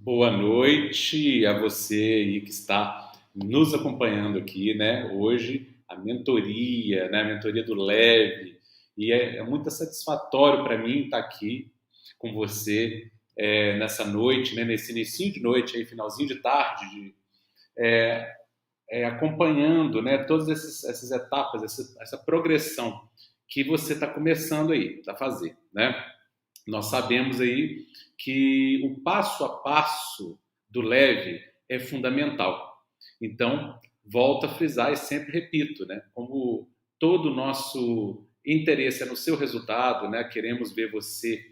Boa noite a você aí que está nos acompanhando aqui, né? Hoje a mentoria, né? A mentoria do Leve. E é muito satisfatório para mim estar aqui com você nessa noite, né? Nesse início de noite, aí, finalzinho de tarde, acompanhando, né? Todas essas etapas, essa progressão que você está começando aí a fazer, né? Nós sabemos aí que o passo a passo do leve é fundamental. Então, volto a frisar e sempre repito, né? Como todo o nosso interesse é no seu resultado, né? Queremos ver você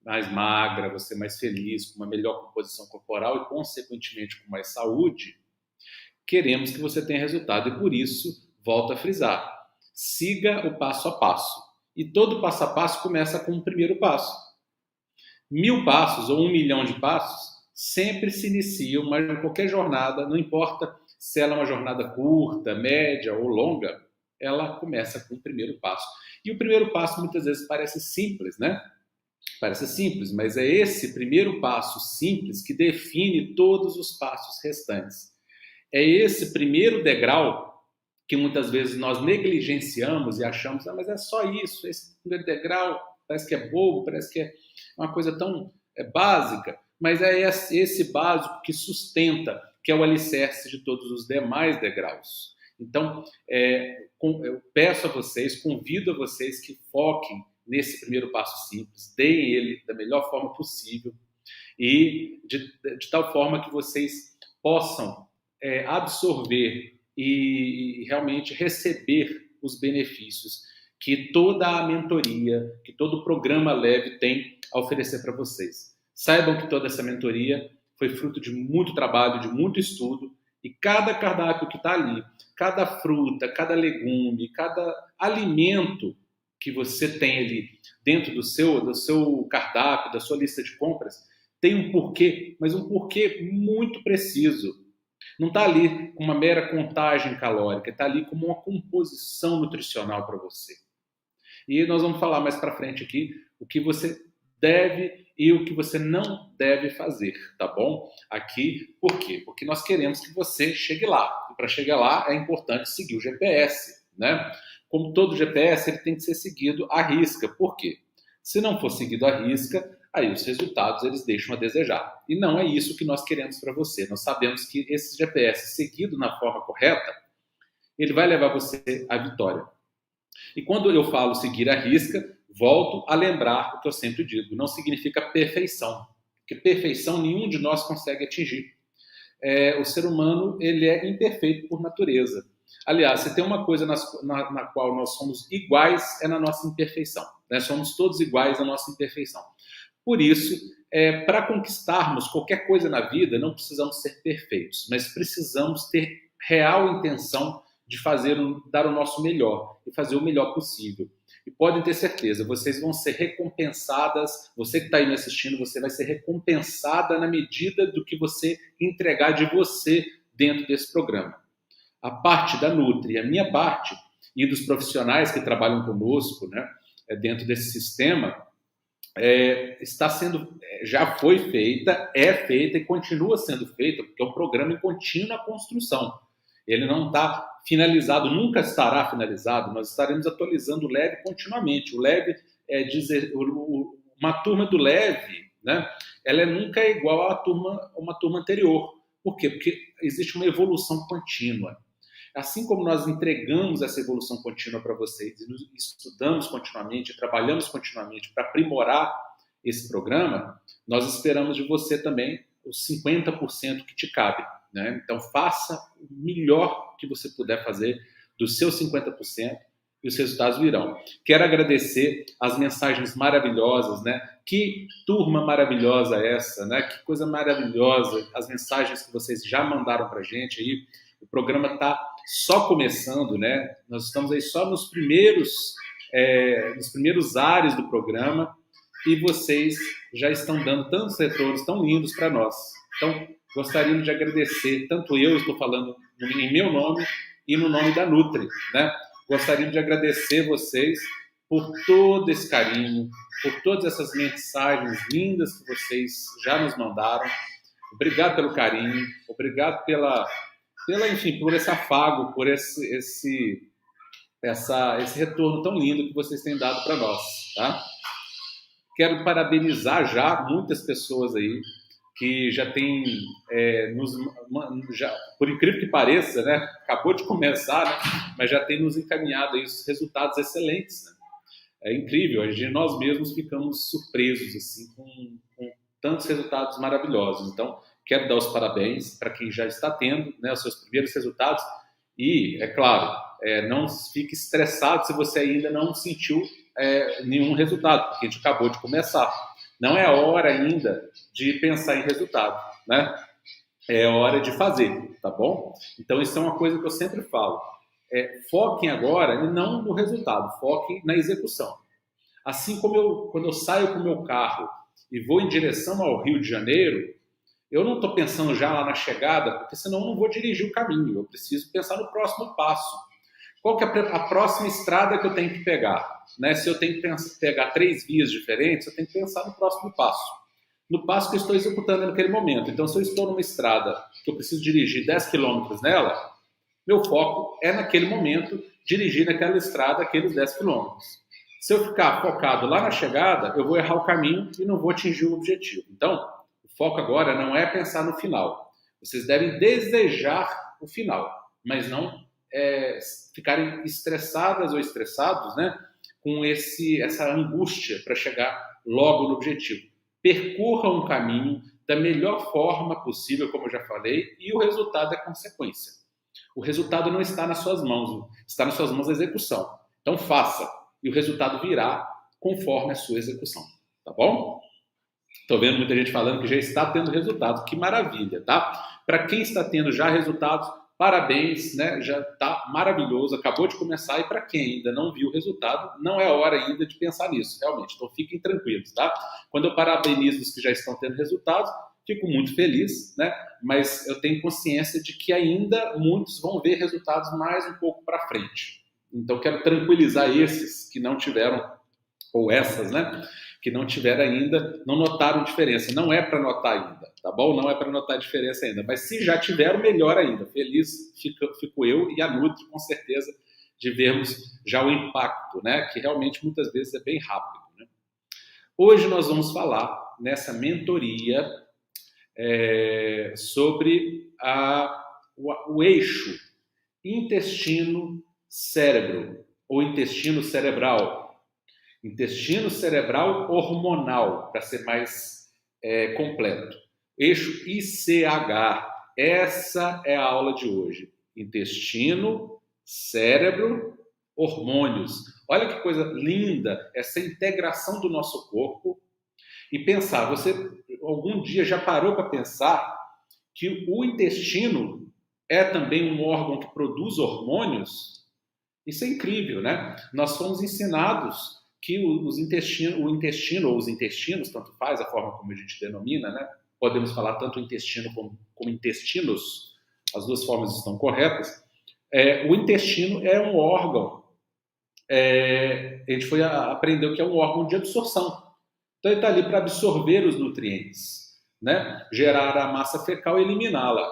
mais magra, você mais feliz, com uma melhor composição corporal e, consequentemente, com mais saúde. Queremos que você tenha resultado e, por isso, volto a frisar. Siga o passo a passo. E todo passo a passo começa com o primeiro passo. 1.000 passos ou 1 milhão de passos sempre se iniciam, mas em qualquer jornada, não importa se ela é uma jornada curta, média ou longa, ela começa com o primeiro passo. E o primeiro passo muitas vezes parece simples, né? Parece simples, mas é esse primeiro passo simples que define todos os passos restantes. É esse primeiro degrau que muitas vezes nós negligenciamos e achamos, mas é só isso, esse primeiro degrau parece que é bobo, parece que é uma coisa tão básica, mas é esse básico que sustenta, que é o alicerce de todos os demais degraus. Então, eu peço a vocês, convido a vocês que foquem nesse primeiro passo simples, deem ele da melhor forma possível e de tal forma que vocês possam absorver e realmente receber os benefícios que toda a mentoria, que todo o programa Leve tem a oferecer para vocês. Saibam que toda essa mentoria foi fruto de muito trabalho, de muito estudo, e cada cardápio que está ali, cada fruta, cada legume, cada alimento que você tem ali dentro do seu cardápio, da sua lista de compras, tem um porquê, mas um porquê muito preciso. Não está ali com uma mera contagem calórica, está ali como uma composição nutricional para você. E nós vamos falar mais para frente aqui o que você deve e o que você não deve fazer, tá bom? Aqui, por quê? Porque nós queremos que você chegue lá. E para chegar lá é importante seguir o GPS, né? Como todo GPS, ele tem que ser seguido à risca. Por quê? Se não for seguido à risca, aí os resultados eles deixam a desejar. E não é isso que nós queremos para você. Nós sabemos que esse GPS seguido na forma correta, ele vai levar você à vitória. E quando eu falo seguir à risca, volto a lembrar o que eu sempre digo. Não significa perfeição, porque perfeição nenhum de nós consegue atingir. O ser humano ele é imperfeito por natureza. Aliás, se tem uma coisa na qual nós somos iguais, é na nossa imperfeição. Né? Somos todos iguais na nossa imperfeição. Por isso, para conquistarmos qualquer coisa na vida, não precisamos ser perfeitos, mas precisamos ter real intenção de dar o nosso melhor e fazer o melhor possível. E podem ter certeza, vocês vão ser recompensadas, você que está aí me assistindo, você vai ser recompensada na medida do que você entregar de você dentro desse programa. A parte da Nutri, a minha parte, e dos profissionais que trabalham conosco, né, dentro desse sistema, já foi feita, é feita e continua sendo feita, porque é um programa em contínua construção. Ele não está finalizado, nunca estará finalizado, nós estaremos atualizando o Leve continuamente. O Leve uma turma do Leve, né, ela nunca é igual a uma turma anterior. Por quê? Porque existe uma evolução contínua. Assim como nós entregamos essa evolução contínua para vocês e nos estudamos continuamente, trabalhamos continuamente para aprimorar esse programa, nós esperamos de você também os 50% que te cabe. Né? Então, faça o melhor que você puder fazer dos seus 50% e os resultados virão. Quero agradecer as mensagens maravilhosas, né? Que turma maravilhosa essa, né? Que coisa maravilhosa, as mensagens que vocês já mandaram para a gente aí. O programa está só começando, né? Nós estamos aí só nos primeiros ares do programa e vocês já estão dando tantos retornos tão lindos para nós. Então, gostaríamos de agradecer, tanto eu estou falando em meu nome e no nome da Nutri, né? Gostaríamos de agradecer vocês por todo esse carinho, por todas essas mensagens lindas que vocês já nos mandaram. Obrigado pelo carinho, obrigado enfim, por esse afago, por esse retorno tão lindo que vocês têm dado para nós, tá? Quero parabenizar já muitas pessoas aí que já têm, por incrível que pareça, né? Acabou de começar, né? Mas já tem nos encaminhado aí os resultados excelentes, né? É incrível, nós mesmos ficamos surpresos assim, com tantos resultados maravilhosos. Então, quero dar os parabéns para quem já está tendo, né, os seus primeiros resultados. E, é claro, não fique estressado se você ainda não sentiu nenhum resultado, porque a gente acabou de começar. Não é hora ainda de pensar em resultado, né? É hora de fazer, tá bom? Então, isso é uma coisa que eu sempre falo. Foquem agora e não no resultado, foquem na execução. Assim como quando eu saio com o meu carro e vou em direção ao Rio de Janeiro, eu não estou pensando já lá na chegada, porque senão eu não vou dirigir o caminho. Eu preciso pensar no próximo passo. Qual que é a próxima estrada que eu tenho que pegar? Né? Se eu tenho que pegar 3 vias diferentes, eu tenho que pensar no próximo passo. No passo que eu estou executando naquele momento. Então, se eu estou numa estrada que eu preciso dirigir 10 quilômetros nela, meu foco é naquele momento dirigir naquela estrada aqueles 10 quilômetros. Se eu ficar focado lá na chegada, eu vou errar o caminho e não vou atingir o objetivo. Então, o foco agora não é pensar no final. Vocês devem desejar o final, mas não ficarem estressadas ou estressados, né, com essa angústia para chegar logo no objetivo. Percorram um caminho da melhor forma possível, como eu já falei, e o resultado é consequência. O resultado não está nas suas mãos, está nas suas mãos a execução. Então faça, e o resultado virá conforme a sua execução, tá bom? Estou vendo muita gente falando que já está tendo resultado, que maravilha, tá? Para quem está tendo já resultados, parabéns, né? Já está maravilhoso, acabou de começar, e para quem ainda não viu o resultado, não é hora ainda de pensar nisso, realmente, então fiquem tranquilos, tá? Quando eu parabenizo os que já estão tendo resultados, fico muito feliz, né? Mas eu tenho consciência de que ainda muitos vão ver resultados mais um pouco para frente. Então, quero tranquilizar esses que não tiveram, ou essas, né? Que não tiveram ainda, não notaram diferença. Não é para notar ainda, tá bom? Não é para notar diferença ainda. Mas se já tiveram, melhor ainda. Feliz fico eu e a Nutri, com certeza, de vermos já o impacto, né? Que realmente muitas vezes é bem rápido, né? Hoje nós vamos falar nessa mentoria sobre o eixo intestino-cérebro, ou intestino cerebral. Intestino cerebral hormonal, para ser mais completo. Eixo ICH. Essa é a aula de hoje. Intestino, cérebro, hormônios. Olha que coisa linda essa integração do nosso corpo. E pensar, você algum dia já parou para pensar que o intestino é também um órgão que produz hormônios? Isso é incrível, né? Nós fomos ensinados que o intestino ou os intestinos, tanto faz a forma como a gente denomina, né? Podemos falar tanto intestino como intestinos, as duas formas estão corretas. O intestino é um órgão, a gente aprendeu que é um órgão de absorção. Então ele está ali para absorver os nutrientes, né? Gerar a massa fecal e eliminá-la.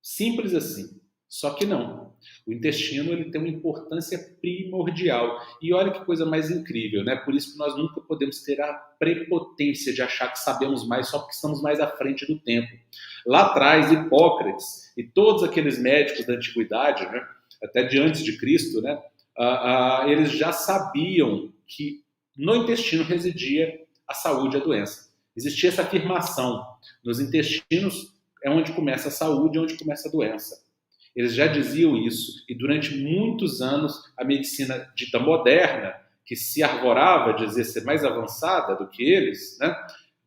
Simples assim. Só que não. O intestino ele tem uma importância primordial. E olha que coisa mais incrível, né? Por isso que nós nunca podemos ter a prepotência de achar que sabemos mais só porque estamos mais à frente do tempo. Lá atrás, Hipócrates e todos aqueles médicos da antiguidade, né? Até de antes de Cristo, né? Eles já sabiam que no intestino residia a saúde e a doença. Existia essa afirmação. Nos intestinos é onde começa a saúde, é onde começa a doença. Eles já diziam isso, e durante muitos anos a medicina dita moderna, que se arvorava a dizer ser mais avançada do que eles, né,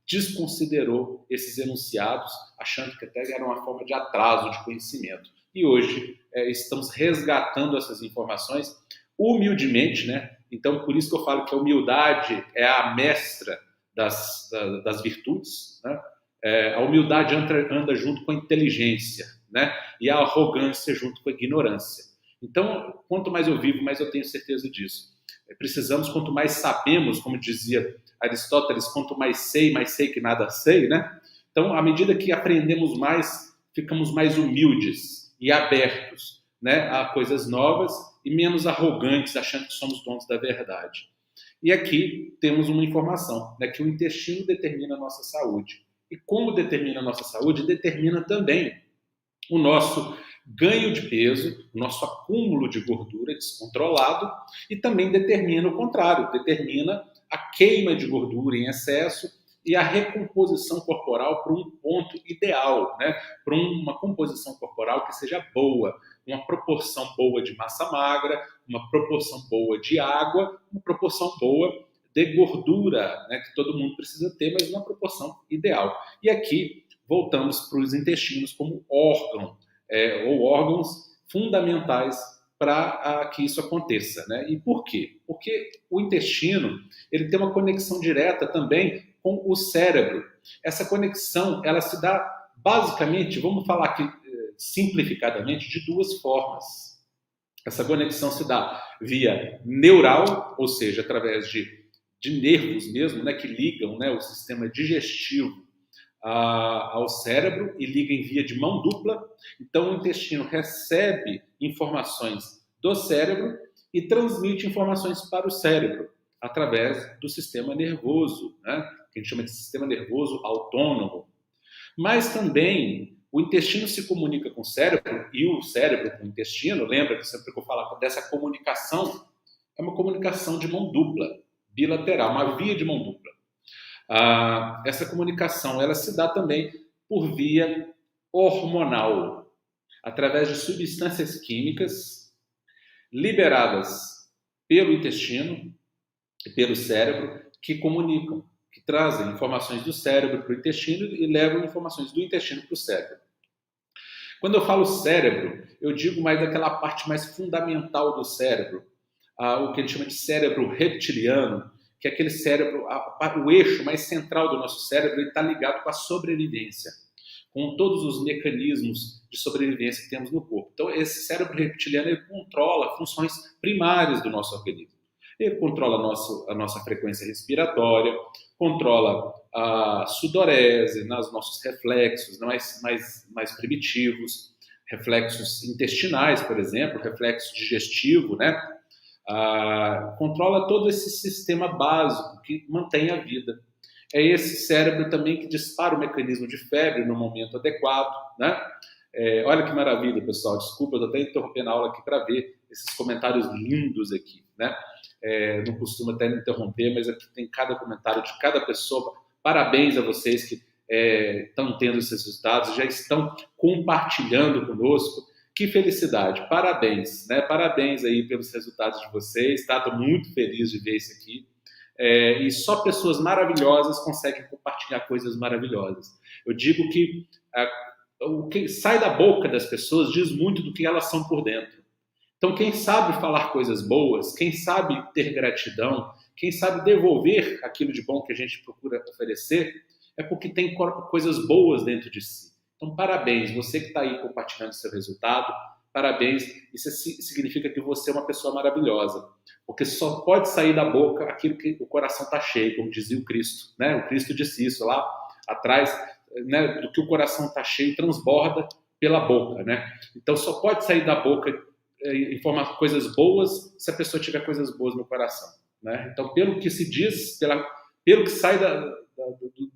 desconsiderou esses enunciados, achando que até era uma forma de atraso de conhecimento. E hoje estamos resgatando essas informações humildemente, né? Então, por isso que eu falo que a humildade é a mestra das virtudes, né? A humildade anda junto com a inteligência, né? E a arrogância junto com a ignorância. Então, quanto mais eu vivo, mais eu tenho certeza disso. Precisamos, quanto mais sabemos, como dizia Aristóteles, quanto mais sei que nada sei, né? Então, à medida que aprendemos mais, ficamos mais humildes e abertos, né, a coisas novas e menos arrogantes, achando que somos donos da verdade. E aqui temos uma informação, né, que o intestino determina a nossa saúde. E como determina a nossa saúde, determina também o nosso ganho de peso, o nosso acúmulo de gordura descontrolado, e também determina o contrário, determina a queima de gordura em excesso e a recomposição corporal para um ponto ideal, né? Para uma composição corporal que seja boa, uma proporção boa de massa magra, uma proporção boa de água, uma proporção boa de gordura, né? Que todo mundo precisa ter, mas uma proporção ideal. E aqui voltamos para os intestinos como órgão, ou órgãos fundamentais para que isso aconteça, né? E por quê? Porque o intestino ele tem uma conexão direta também com o cérebro. Essa conexão ela se dá basicamente, vamos falar aqui simplificadamente, de duas formas. Essa conexão se dá via neural, ou seja, através de nervos mesmo, né, que ligam, né, o sistema digestivo ao cérebro e liga em via de mão dupla. Então, o intestino recebe informações do cérebro e transmite informações para o cérebro através do sistema nervoso, né? Que a gente chama de sistema nervoso autônomo. Mas também o intestino se comunica com o cérebro e o cérebro com o intestino. Lembra que sempre que eu falo dessa comunicação, é uma comunicação de mão dupla, bilateral, uma via de mão dupla. Essa comunicação ela se dá também por via hormonal, através de substâncias químicas liberadas pelo intestino e pelo cérebro que comunicam, que trazem informações do cérebro para o intestino e levam informações do intestino para o cérebro. Quando eu falo cérebro, eu digo mais daquela parte mais fundamental do cérebro, o que a gente chama de cérebro reptiliano, que é aquele cérebro, o eixo mais central do nosso cérebro, está ligado com a sobrevivência, com todos os mecanismos de sobrevivência que temos no corpo. Então, esse cérebro reptiliano ele controla funções primárias do nosso organismo. Ele controla a nossa frequência respiratória, controla a sudorese, os nossos reflexos mais primitivos, reflexos intestinais, por exemplo, reflexo digestivo, né? Controla todo esse sistema básico que mantém a vida. É esse cérebro também que dispara o mecanismo de febre no momento adequado, né? Olha que maravilha, pessoal. Desculpa, eu estou até interrompendo a aula aqui para ver esses comentários lindos aqui, né? Não costumo até me interromper, mas aqui tem cada comentário de cada pessoa. Parabéns a vocês que estão tendo esses resultados, já estão compartilhando conosco. Que felicidade, parabéns, né? Parabéns aí pelos resultados de vocês, tá? Estou muito feliz de ver isso aqui. E só pessoas maravilhosas conseguem compartilhar coisas maravilhosas. Eu digo que o que sai da boca das pessoas diz muito do que elas são por dentro. Então, quem sabe falar coisas boas, quem sabe ter gratidão, quem sabe devolver aquilo de bom que a gente procura oferecer, é porque tem coisas boas dentro de si. Então, parabéns, você que está aí compartilhando seu resultado, parabéns, isso significa que você é uma pessoa maravilhosa, porque só pode sair da boca aquilo que o coração está cheio, como dizia o Cristo, né? O Cristo disse isso lá atrás, né? Do que o coração está cheio, transborda pela boca, né? Então, só pode sair da boca informar coisas boas se a pessoa tiver coisas boas no coração, né? Então, pelo que se diz, pelo que sai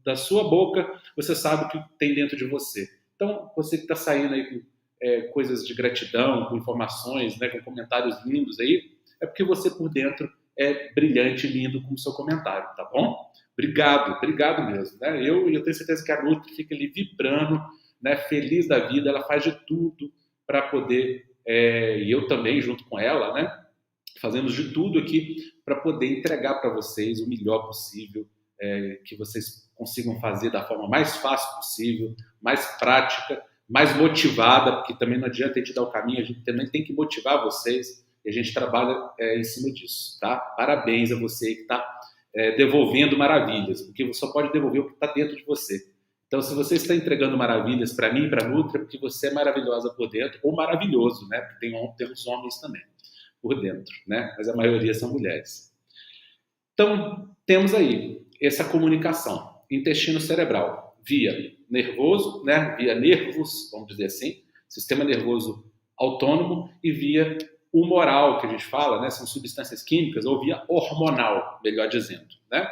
da sua boca, você sabe o que tem dentro de você. Então, você que está saindo aí com coisas de gratidão, com informações, né, com comentários lindos aí, é porque você por dentro é brilhante e lindo com o seu comentário, tá bom? Obrigado mesmo, né? Eu tenho certeza que a Nutri fica ali vibrando, né, feliz da vida, ela faz de tudo para poder, e eu também junto com ela, né, fazemos de tudo aqui para poder entregar para vocês o melhor possível, que vocês consigam fazer da forma mais fácil possível, mais prática, mais motivada, porque também não adianta a gente dar o caminho, a gente também tem que motivar vocês e a gente trabalha em cima disso, tá? Parabéns a você que está devolvendo maravilhas, porque você só pode devolver o que está dentro de você. Então, se você está entregando maravilhas para mim, para a Nutri, é porque você é maravilhosa por dentro, ou maravilhoso, né? Porque temos homens também por dentro, né? Mas a maioria são mulheres. Então, temos aí essa comunicação, intestino cerebral, via nervoso, né, via nervos, vamos dizer assim, sistema nervoso autônomo, e via humoral, que a gente fala, né, são substâncias químicas, ou via hormonal, melhor dizendo, né?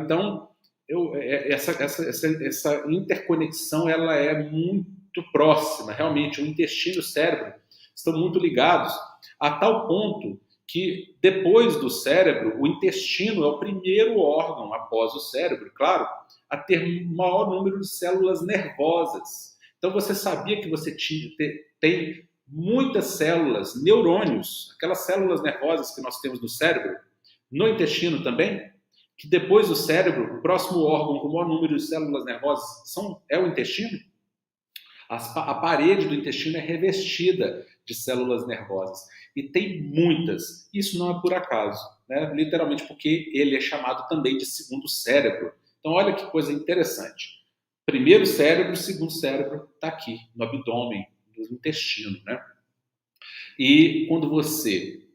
Então, essa interconexão ela é muito próxima, realmente, o intestino e o cérebro estão muito ligados, a tal ponto que depois do cérebro, o intestino é o primeiro órgão, após o cérebro, claro, a ter maior número de células nervosas. Então, você sabia que você tem muitas células, neurônios, aquelas células nervosas que nós temos no cérebro, no intestino também? Que depois do cérebro, o próximo órgão com o maior número de células nervosas é o intestino? A parede do intestino é revestida de células nervosas. E tem muitas. Isso não é por acaso, né? Literalmente porque ele é chamado também de segundo cérebro. Então, olha que coisa interessante. Primeiro cérebro, segundo cérebro está aqui, no abdômen, no intestino, né? E quando você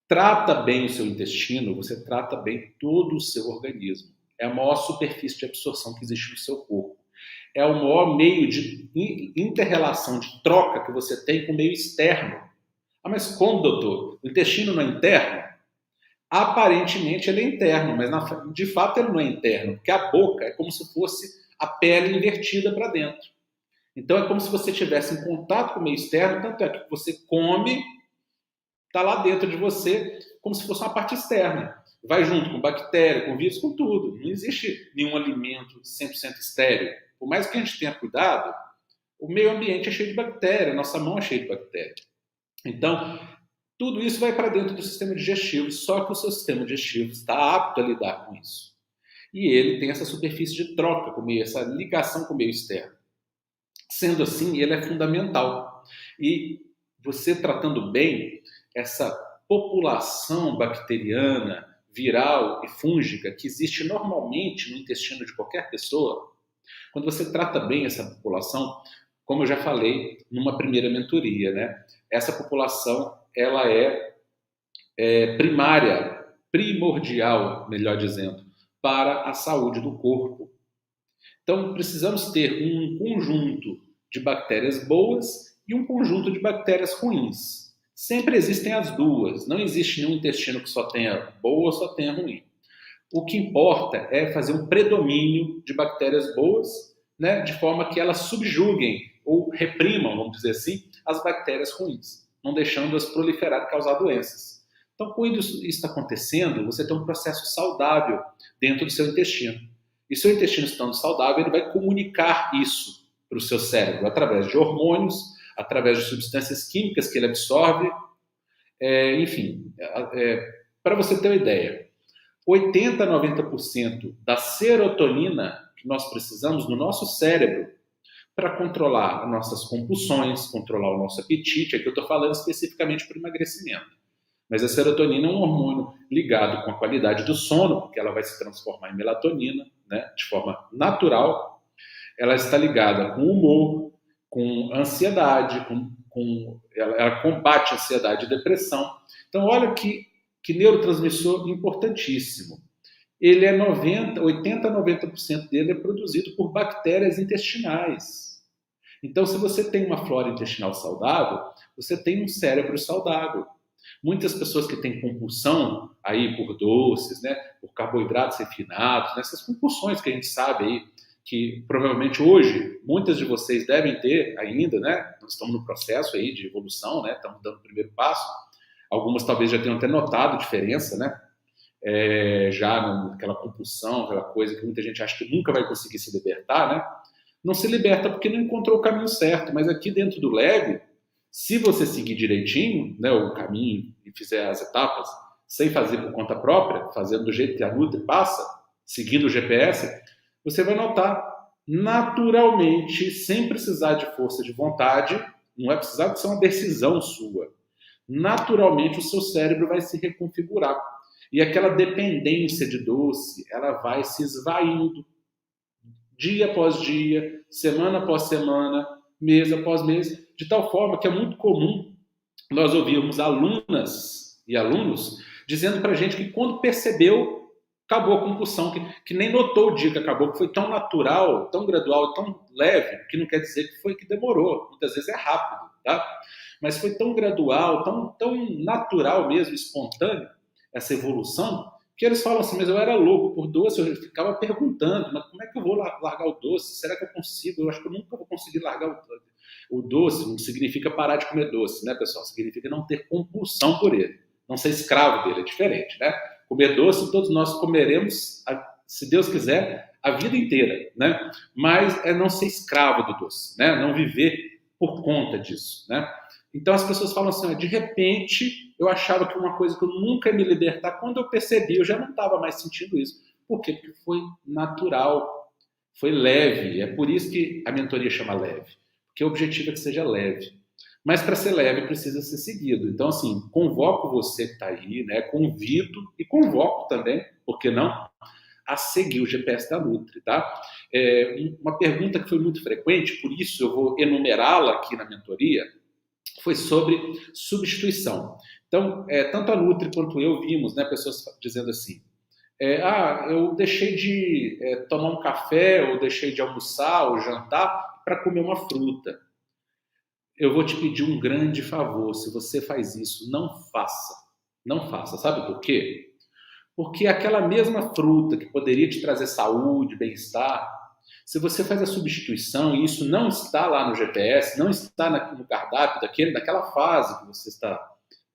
trata bem o seu intestino, você trata bem todo o seu organismo. É a maior superfície de absorção que existe no seu corpo. É o maior meio de inter-relação, de troca que você tem com o meio externo. Mas como, doutor? O intestino não é interno? Aparentemente ele é interno, mas de fato ele não é interno, porque a boca é como se fosse a pele invertida para dentro. Então é como se você estivesse em contato com o meio externo, tanto é que você come, está lá dentro de você, como se fosse uma parte externa. Vai junto com bactéria, com vírus, com tudo. Não existe nenhum alimento 100% estéril. Por mais que a gente tenha cuidado, o meio ambiente é cheio de bactéria, nossa mão é cheia de bactéria. Então, tudo isso vai para dentro do sistema digestivo, só que o seu sistema digestivo está apto a lidar com isso. E ele tem essa superfície de troca com o meio, essa ligação com o meio externo. Sendo assim, ele é fundamental. E você tratando bem essa população bacteriana, viral e fúngica que existe normalmente no intestino de qualquer pessoa, quando você trata bem essa população, como eu já falei numa primeira mentoria, né? Essa população ela é primária, primordial, melhor dizendo, para a saúde do corpo. Então, precisamos ter um conjunto de bactérias boas e um conjunto de bactérias ruins. Sempre existem as duas, não existe nenhum intestino que só tenha boa ou só tenha ruim. O que importa é fazer um predomínio de bactérias boas, né, de forma que elas subjuguem ou reprimam, vamos dizer assim, as bactérias ruins, não deixando-as proliferar e causar doenças. Então, quando isso está acontecendo, você tem um processo saudável dentro do seu intestino. E seu intestino estando saudável, ele vai comunicar isso para o seu cérebro, através de hormônios, através de substâncias químicas que ele absorve, enfim, para você ter uma ideia, 80% a 90% da serotonina que nós precisamos no nosso cérebro para controlar as nossas compulsões, controlar o nosso apetite, aqui eu estou falando especificamente para o emagrecimento. Mas a serotonina é um hormônio ligado com a qualidade do sono, porque ela vai se transformar em melatonina, né, de forma natural. Ela está ligada com o humor, com ansiedade, ela combate a ansiedade e depressão. Então, olha que neurotransmissor importantíssimo. Ele é 80% a 90% dele é produzido por bactérias intestinais. Então, se você tem uma flora intestinal saudável, você tem um cérebro saudável. Muitas pessoas que têm compulsão aí por doces, né, por carboidratos refinados, nessas compulsões que a gente sabe aí, que provavelmente hoje muitas de vocês devem ter ainda, né? Nós estamos no processo aí de evolução, né? Estamos dando o primeiro passo. Algumas talvez já tenham até notado a diferença, né? Já naquela compulsão, aquela coisa que muita gente acha que nunca vai conseguir se libertar, né? Não se liberta porque não encontrou o caminho certo, mas aqui dentro do leve, se você seguir direitinho, né, o caminho e fizer as etapas, sem fazer por conta própria, fazendo do jeito que a Nutri passa, seguindo o GPS, você vai notar naturalmente, sem precisar de força de vontade, não vai precisar de ser uma decisão sua. Naturalmente o seu cérebro vai se reconfigurar. E aquela dependência de doce, ela vai se esvaindo dia após dia, semana após semana, mês após mês, de tal forma que é muito comum nós ouvirmos alunas e alunos dizendo para a gente que quando percebeu, acabou a compulsão, que nem notou o dia que acabou, que foi tão natural, tão gradual, tão leve, que não quer dizer que foi que demorou. Muitas vezes é rápido, tá? Mas foi tão gradual, tão natural mesmo, espontâneo, essa evolução, que eles falam assim, mas eu era louco por doce, eu ficava perguntando, mas como é que eu vou largar o doce? Será que eu consigo? Eu acho que eu nunca vou conseguir largar o doce. Não significa parar de comer doce, né, pessoal? Significa não ter compulsão por ele, não ser escravo dele, é diferente, né? Comer doce, todos nós comeremos, se Deus quiser, a vida inteira, né? Mas é não ser escravo do doce, né? Não viver por conta disso, né? Então as pessoas falam assim, de repente eu achava que uma coisa que eu nunca ia me libertar, quando eu percebi, eu já não estava mais sentindo isso. Por quê? Porque foi natural, foi leve. É por isso que a mentoria chama leve, porque o objetivo é que seja leve. Mas para ser leve precisa ser seguido. Então, assim, convoco você que está aí, né? Convido e convoco também, por que não, a seguir o GPS da Nutri, tá? Uma pergunta que foi muito frequente, por isso eu vou enumerá-la aqui na mentoria, foi sobre substituição. Então, tanto a Nutri quanto eu vimos, né, pessoas dizendo assim, eu deixei de tomar um café, ou deixei de almoçar, ou jantar, para comer uma fruta. Eu vou te pedir um grande favor, se você faz isso, não faça. Não faça. Sabe por quê? Porque aquela mesma fruta que poderia te trazer saúde, bem-estar, se você faz a substituição e isso não está lá no GPS, não está no cardápio daquela fase que você está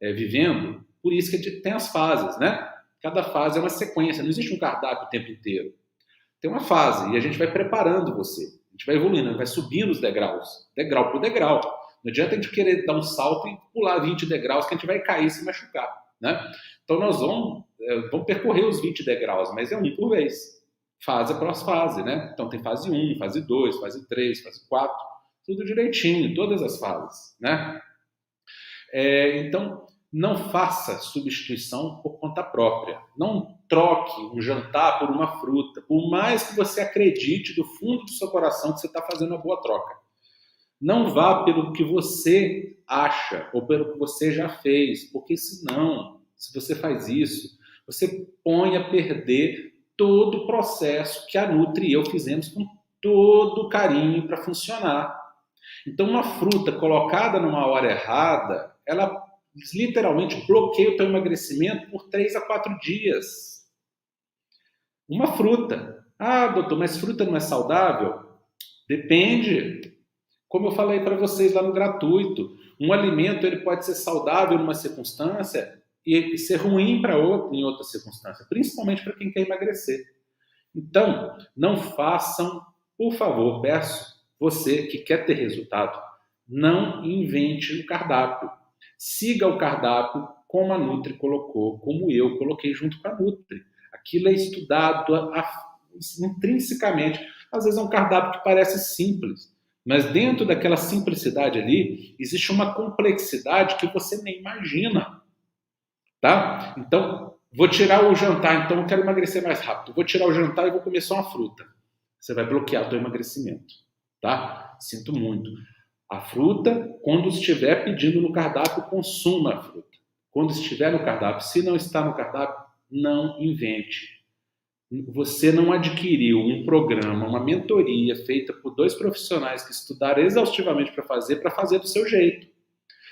vivendo, por isso que tem as fases, né? Cada fase é uma sequência, não existe um cardápio o tempo inteiro. Tem uma fase e a gente vai preparando você, a gente vai evoluindo, vai subindo os degraus, degrau por degrau. Não adianta a gente querer dar um salto e pular 20 degraus que a gente vai cair e se machucar, né? Então nós vamos percorrer os 20 degraus, mas é um por vez, fase após fase, né? Então tem fase 1, fase 2, fase 3, fase 4, tudo direitinho, todas as fases, né? Então não faça substituição por conta própria, não troque um jantar por uma fruta, por mais que você acredite do fundo do seu coração que você está fazendo uma boa troca. Não vá pelo que você acha ou pelo que você já fez, porque senão, se você faz isso, você põe a perder todo o processo que a Nutri e eu fizemos com todo carinho para funcionar. Então, uma fruta colocada numa hora errada, ela literalmente bloqueia o teu emagrecimento por 3 a 4 dias. Uma fruta. Ah, doutor, mas fruta não é saudável? Depende. Como eu falei para vocês lá no gratuito, um alimento ele pode ser saudável numa circunstância e ser ruim para outro em outra circunstância, principalmente para quem quer emagrecer. Então, não façam, por favor, peço, você que quer ter resultado, não invente um cardápio. Siga o cardápio como a Nutri colocou, como eu coloquei junto com a Nutri. Aquilo é estudado intrinsecamente. Às vezes é um cardápio que parece simples, mas dentro daquela simplicidade ali, existe uma complexidade que você nem imagina, tá? Então, vou tirar o jantar, então eu quero emagrecer mais rápido. Vou tirar o jantar e vou comer só uma fruta. Você vai bloquear o teu emagrecimento, tá? Sinto muito. A fruta, quando estiver pedindo no cardápio, consuma a fruta. Quando estiver no cardápio, se não está no cardápio, não invente. Você não adquiriu um programa, uma mentoria feita por 2 profissionais que estudaram exaustivamente para fazer do seu jeito.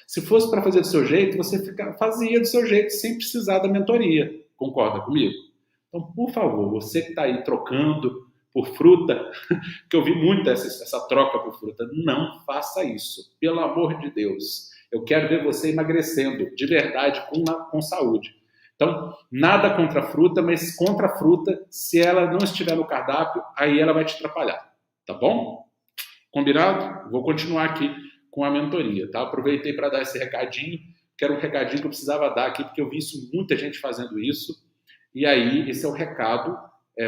Se fosse para fazer do seu jeito, você fazia do seu jeito sem precisar da mentoria. Concorda comigo? Então, por favor, você que está aí trocando por fruta, que eu vi muito essa troca por fruta, não faça isso. Pelo amor de Deus. Eu quero ver você emagrecendo de verdade com saúde. Então, nada contra a fruta, mas contra a fruta, se ela não estiver no cardápio, aí ela vai te atrapalhar, tá bom? Combinado? Vou continuar aqui com a mentoria, tá? Aproveitei para dar esse recadinho, que era um recadinho que eu precisava dar aqui, porque eu vi muita gente fazendo isso, e aí esse é o recado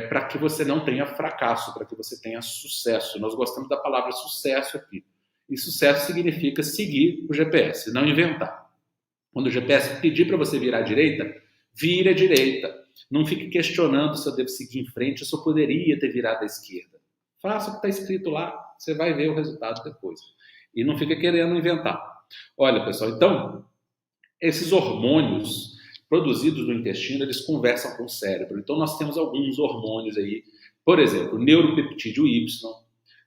para que você não tenha fracasso, para que você tenha sucesso. Nós gostamos da palavra sucesso aqui, e sucesso significa seguir o GPS, não inventar. Quando o GPS pedir para você virar à direita, vire à direita. Não fique questionando se eu devo seguir em frente ou se eu poderia ter virado à esquerda. Faça o que está escrito lá, você vai ver o resultado depois. E não fica querendo inventar. Olha, pessoal, então, esses hormônios produzidos no intestino, eles conversam com o cérebro. Então, nós temos alguns hormônios aí, por exemplo, o neuropeptídeo Y,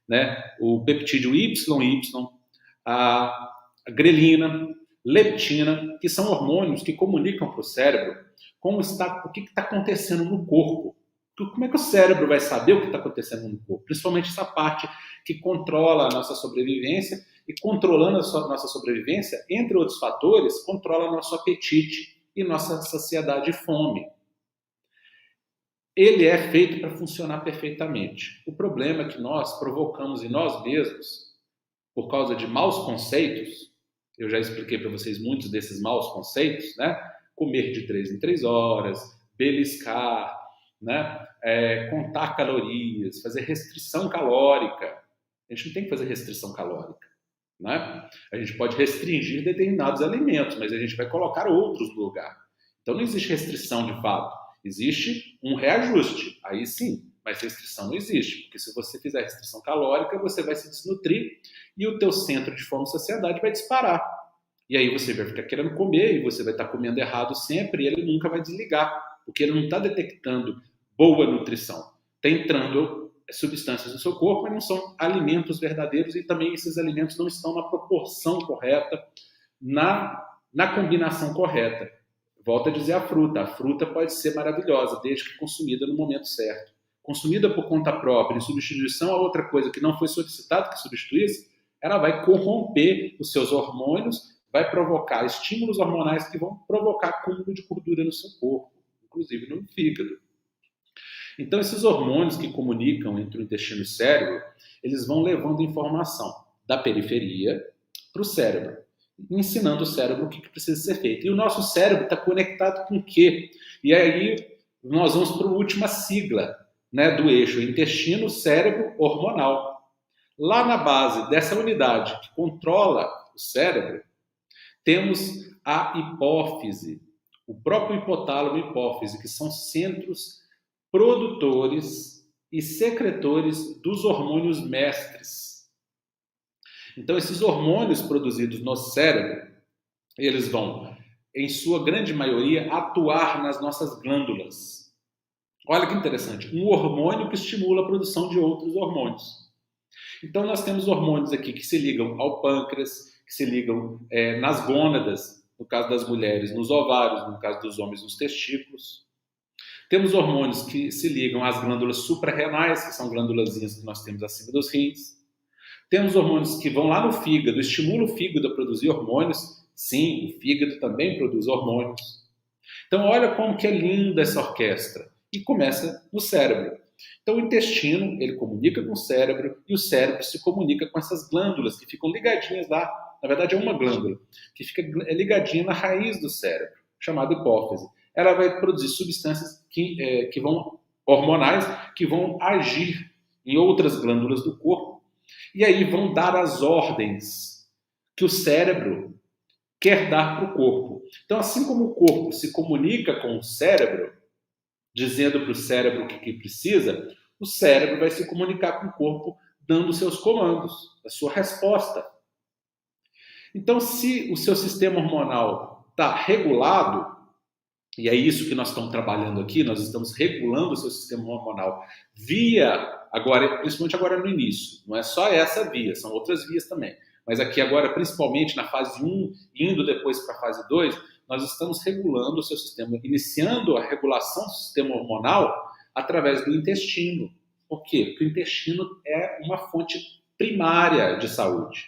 né? O peptídeo YY, a grelina, leptina, que são hormônios que comunicam para o cérebro o que está acontecendo no corpo. Como é que o cérebro vai saber o que está acontecendo no corpo? Principalmente essa parte que controla a nossa sobrevivência, e controlando a nossa sobrevivência, entre outros fatores, controla nosso apetite e nossa saciedade e fome. Ele é feito para funcionar perfeitamente. O problema é que nós provocamos em nós mesmos, por causa de maus conceitos, eu já expliquei para vocês muitos desses maus conceitos, né? Comer de 3 em 3 horas, beliscar, né? Contar calorias, fazer restrição calórica. A gente não tem que fazer restrição calórica, né? A gente pode restringir determinados alimentos, mas a gente vai colocar outros no lugar. Então não existe restrição de fato, existe um reajuste, aí sim, mas restrição não existe, porque se você fizer restrição calórica, você vai se desnutrir e o teu centro de fome e saciedade vai disparar. E aí você vai ficar querendo comer e você vai estar comendo errado sempre e ele nunca vai desligar, porque ele não está detectando boa nutrição. Está entrando substâncias no seu corpo, mas não são alimentos verdadeiros e também esses alimentos não estão na proporção correta, na combinação correta. Volto a dizer a fruta pode ser maravilhosa, desde que consumida no momento certo. Consumida por conta própria, em substituição a outra coisa que não foi solicitado que substituísse, ela vai corromper os seus hormônios, vai provocar estímulos hormonais que vão provocar acúmulo de gordura no seu corpo, inclusive no fígado. Então, esses hormônios que comunicam entre o intestino e o cérebro, eles vão levando informação da periferia para o cérebro, ensinando o cérebro o que precisa ser feito. E o nosso cérebro está conectado com o quê? E aí nós vamos para a última sigla, né, do eixo intestino, cérebro, hormonal. Lá na base dessa unidade que controla o cérebro, temos a hipófise, o próprio hipotálamo e hipófise, que são centros produtores e secretores dos hormônios mestres. Então, esses hormônios produzidos no cérebro, eles vão, em sua grande maioria, atuar nas nossas glândulas. Olha que interessante, um hormônio que estimula a produção de outros hormônios. Então, nós temos hormônios aqui que se ligam ao pâncreas, que se ligam nas gônadas, no caso das mulheres, nos ovários, no caso dos homens, nos testículos. Temos hormônios que se ligam às glândulas suprarrenais, que são glândulazinhas que nós temos acima dos rins. Temos hormônios que vão lá no fígado, estimulam o fígado a produzir hormônios. Sim, o fígado também produz hormônios. Então, olha como que é linda essa orquestra. E começa no cérebro. Então, o intestino, ele comunica com o cérebro e o cérebro se comunica com essas glândulas que ficam ligadinhas lá. Na verdade, é uma glândula que fica ligadinha na raiz do cérebro, chamada hipófise. Ela vai produzir substâncias que vão hormonais, que vão agir em outras glândulas do corpo e aí vão dar as ordens que o cérebro quer dar para o corpo. Então, assim como o corpo se comunica com o cérebro, dizendo para o cérebro o que precisa, o cérebro vai se comunicar com o corpo, dando seus comandos, a sua resposta. Então, se o seu sistema hormonal está regulado, e é isso que nós estamos trabalhando aqui, nós estamos regulando o seu sistema hormonal principalmente agora no início, não é só essa via, são outras vias também, mas aqui agora, principalmente na fase 1, indo depois para a fase 2, nós estamos regulando o seu sistema, iniciando a regulação do sistema hormonal através do intestino. Por quê? Porque o intestino é uma fonte primária de saúde.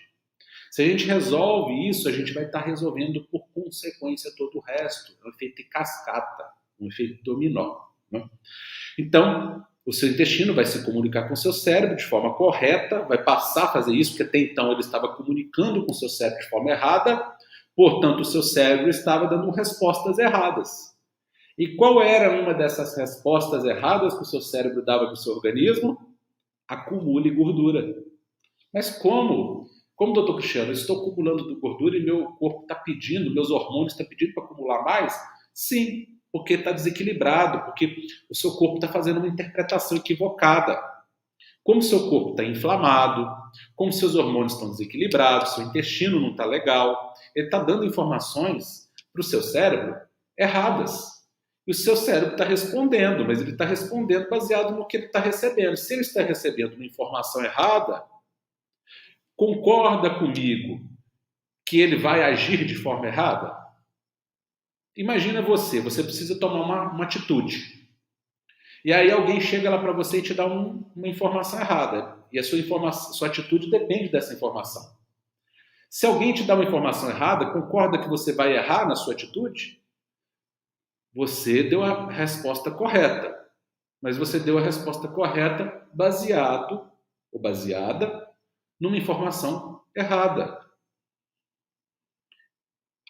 Se a gente resolve isso, a gente vai estar resolvendo por consequência todo o resto. É um efeito de cascata, um efeito dominó. Né? Então, o seu intestino vai se comunicar com o seu cérebro de forma correta, vai passar a fazer isso, porque até então ele estava comunicando com o seu cérebro de forma errada, portanto, o seu cérebro estava dando respostas erradas. E qual era uma dessas respostas erradas que o seu cérebro dava para o seu organismo? Acumule gordura. Mas como? Como, doutor Cristiano, eu estou acumulando gordura e meu corpo está pedindo, meus hormônios estão pedindo para acumular mais? Sim, porque está desequilibrado, porque o seu corpo está fazendo uma interpretação equivocada. Como o seu corpo está inflamado, como seus hormônios estão desequilibrados, seu intestino não está legal, ele está dando informações para o seu cérebro erradas. E o seu cérebro está respondendo, mas ele está respondendo baseado no que ele está recebendo. Se ele está recebendo uma informação errada, concorda comigo que ele vai agir de forma errada? Imagina você precisa tomar uma atitude. E aí alguém chega lá para você e te dá uma informação errada. E a sua atitude depende dessa informação. Se alguém te dá uma informação errada, concorda que você vai errar na sua atitude? Você deu a resposta correta. Mas você deu a resposta correta baseado ou baseada numa informação errada.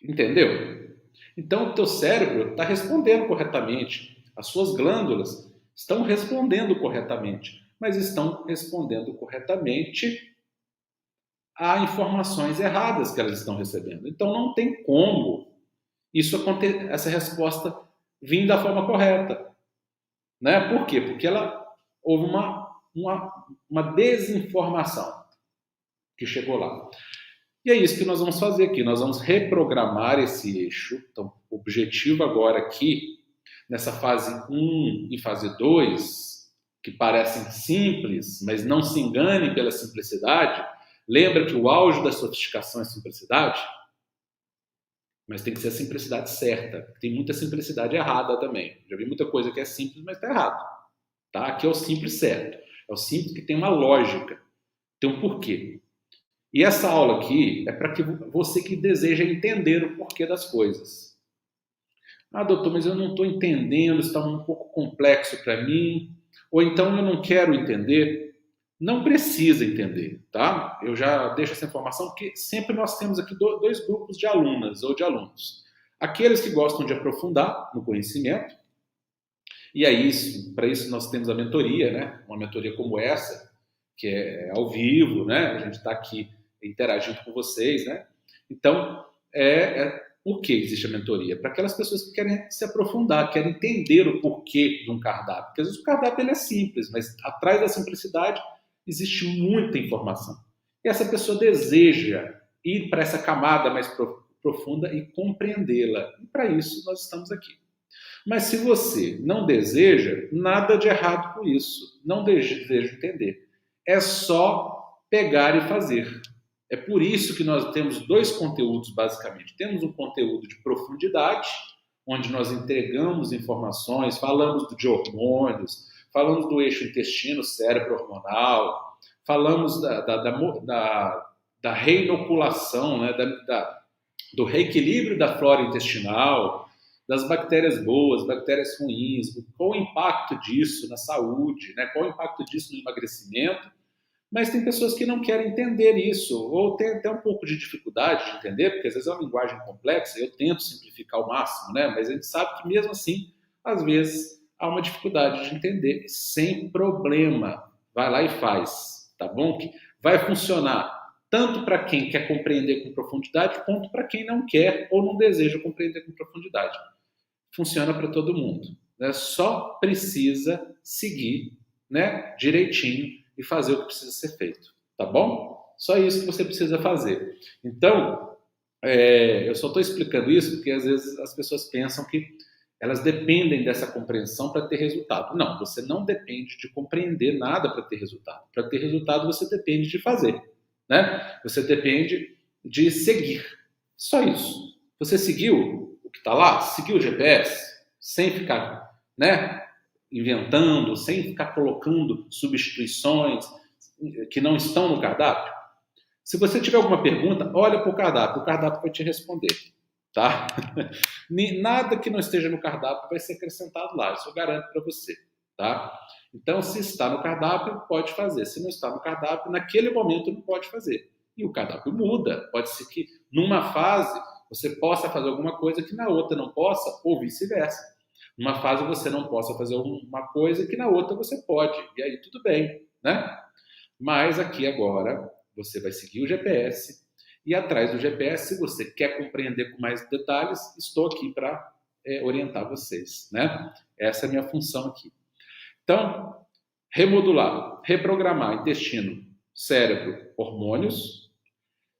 Entendeu? Então o teu cérebro está respondendo corretamente. As suas glândulas estão respondendo corretamente, mas estão respondendo corretamente a informações erradas que elas estão recebendo. Então não tem como essa resposta vir da forma correta. Né? Por quê? Porque houve uma desinformação que chegou lá. E é isso que nós vamos fazer aqui. Nós vamos reprogramar esse eixo. Então, o objetivo agora aqui, nessa fase 1 e fase 2, que parecem simples, mas não se engane pela simplicidade. Lembra que o auge da sofisticação é simplicidade? Mas tem que ser a simplicidade certa. Tem muita simplicidade errada também. Já vi muita coisa que é simples, mas está errado. Tá? Aqui é o simples certo. É o simples que tem uma lógica, tem um porquê. E essa aula aqui é para que você que deseja entender o porquê das coisas. Ah, doutor, mas eu não estou entendendo, está um pouco complexo para mim. Ou então eu não quero entender. Não precisa entender, tá? Eu já deixo essa informação porque sempre nós temos aqui dois grupos de alunas ou de alunos. Aqueles que gostam de aprofundar no conhecimento. E aí, para isso nós temos a mentoria, né? Uma mentoria como essa, que é ao vivo, né? A gente está aqui interagindo com vocês, né? Então, por que existe a mentoria? Para aquelas pessoas que querem se aprofundar, querem entender o porquê de um cardápio. Porque às vezes o cardápio ele é simples, mas atrás da simplicidade existe muita informação. E essa pessoa deseja ir para essa camada mais profunda e compreendê-la. E para isso nós estamos aqui. Mas se você não deseja, nada de errado com isso. Não deseja entender. É só pegar e fazer. É por isso que nós temos dois conteúdos, basicamente. Temos um conteúdo de profundidade, onde nós entregamos informações, falamos de hormônios, falamos do eixo intestino-cérebro hormonal, falamos da reinoculação, né, do reequilíbrio da flora intestinal, das bactérias boas, bactérias ruins, qual o impacto disso na saúde, né, qual o impacto disso no emagrecimento. Mas tem pessoas que não querem entender isso, ou tem até um pouco de dificuldade de entender, porque às vezes é uma linguagem complexa, eu tento simplificar ao máximo, né? Mas a gente sabe que mesmo assim, às vezes, há uma dificuldade de entender. Sem problema, vai lá e faz, tá bom? Que vai funcionar tanto para quem quer compreender com profundidade, quanto para quem não quer ou não deseja compreender com profundidade. Funciona para todo mundo, né? Só precisa seguir, né, direitinho e fazer o que precisa ser feito, tá bom? Só isso que você precisa fazer. Então, eu só estou explicando isso porque às vezes as pessoas pensam que elas dependem dessa compreensão para ter resultado. Não, você não depende de compreender nada para ter resultado. Para ter resultado, você depende de fazer, né? Você depende de seguir. Só isso. Você seguiu o que está lá? Seguiu o GPS? Sem ficar, né, inventando, sem ficar colocando substituições que não estão no cardápio? Se você tiver alguma pergunta, olha para o cardápio vai te responder, tá? Nada que não esteja no cardápio vai ser acrescentado lá, isso eu garanto para você, tá? Então, se está no cardápio, pode fazer. Se não está no cardápio, naquele momento não pode fazer. E o cardápio muda. Pode ser que numa fase você possa fazer alguma coisa que na outra não possa, ou vice-versa. Numa fase você não possa fazer uma coisa que na outra você pode. E aí tudo bem, né? Mas aqui agora você vai seguir o GPS e atrás do GPS, se você quer compreender com mais detalhes, estou aqui para orientar vocês, né? Essa é a minha função aqui. Então, remodular, reprogramar intestino, cérebro, hormônios,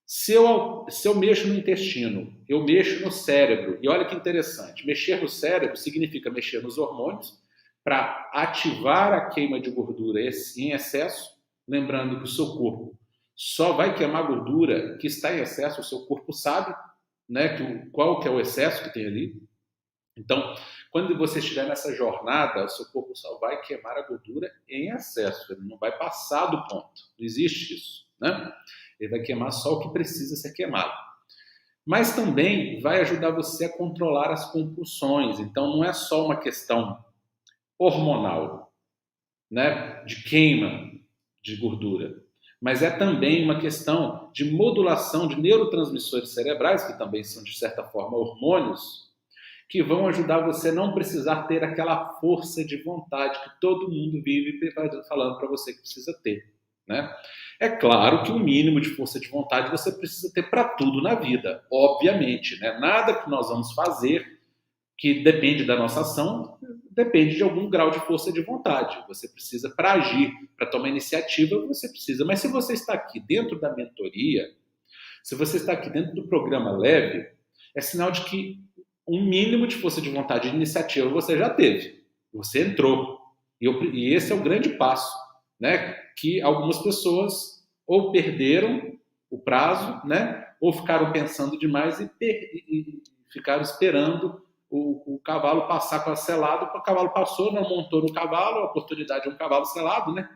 Se eu mexo no intestino, eu mexo no cérebro. E olha que interessante, mexer no cérebro significa mexer nos hormônios para ativar a queima de gordura em excesso, lembrando que o seu corpo só vai queimar gordura que está em excesso, o seu corpo sabe, né, qual que é o excesso que tem ali. Então, quando você estiver nessa jornada, o seu corpo só vai queimar a gordura em excesso, ele não vai passar do ponto, não existe isso, né? Ele vai queimar só o que precisa ser queimado. Mas também vai ajudar você a controlar as compulsões, então não é só uma questão hormonal, né, de queima de gordura, mas é também uma questão de modulação de neurotransmissores cerebrais, que também são, de certa forma, hormônios, que vão ajudar você a não precisar ter aquela força de vontade que todo mundo vive falando para você que precisa ter, né? É claro que um mínimo de força de vontade você precisa ter para tudo na vida, obviamente, né? Nada que nós vamos fazer que depende da nossa ação, depende de algum grau de força de vontade. Você precisa, para agir, para tomar iniciativa, você precisa. Mas se você está aqui dentro da mentoria, se você está aqui dentro do programa leve, é sinal de que um mínimo de força de vontade e iniciativa você já teve. Você entrou. E esse é o grande passo, né? Que algumas pessoas ou perderam o prazo, né? Ou ficaram pensando demais e ficaram esperando o cavalo passar com a selado. O cavalo passou, não montou no cavalo, a oportunidade é um cavalo selado, né?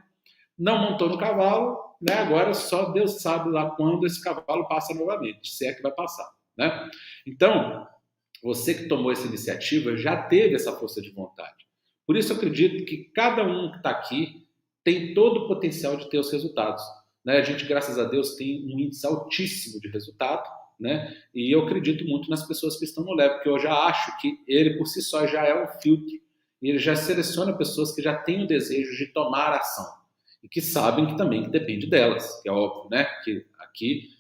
Não montou no cavalo, né? Agora só Deus sabe lá quando esse cavalo passa novamente, se é que vai passar, né? Então, você que tomou essa iniciativa já teve essa força de vontade. Por isso eu acredito que cada um que está aqui tem todo o potencial de ter os resultados, né? A gente, graças a Deus, tem um índice altíssimo de resultado, né? E eu acredito muito nas pessoas que estão no Leve, porque eu já acho que ele por si só já é um filtro, e ele já seleciona pessoas que já têm o desejo de tomar ação e que sabem que também depende delas, que é óbvio, né? Que aqui,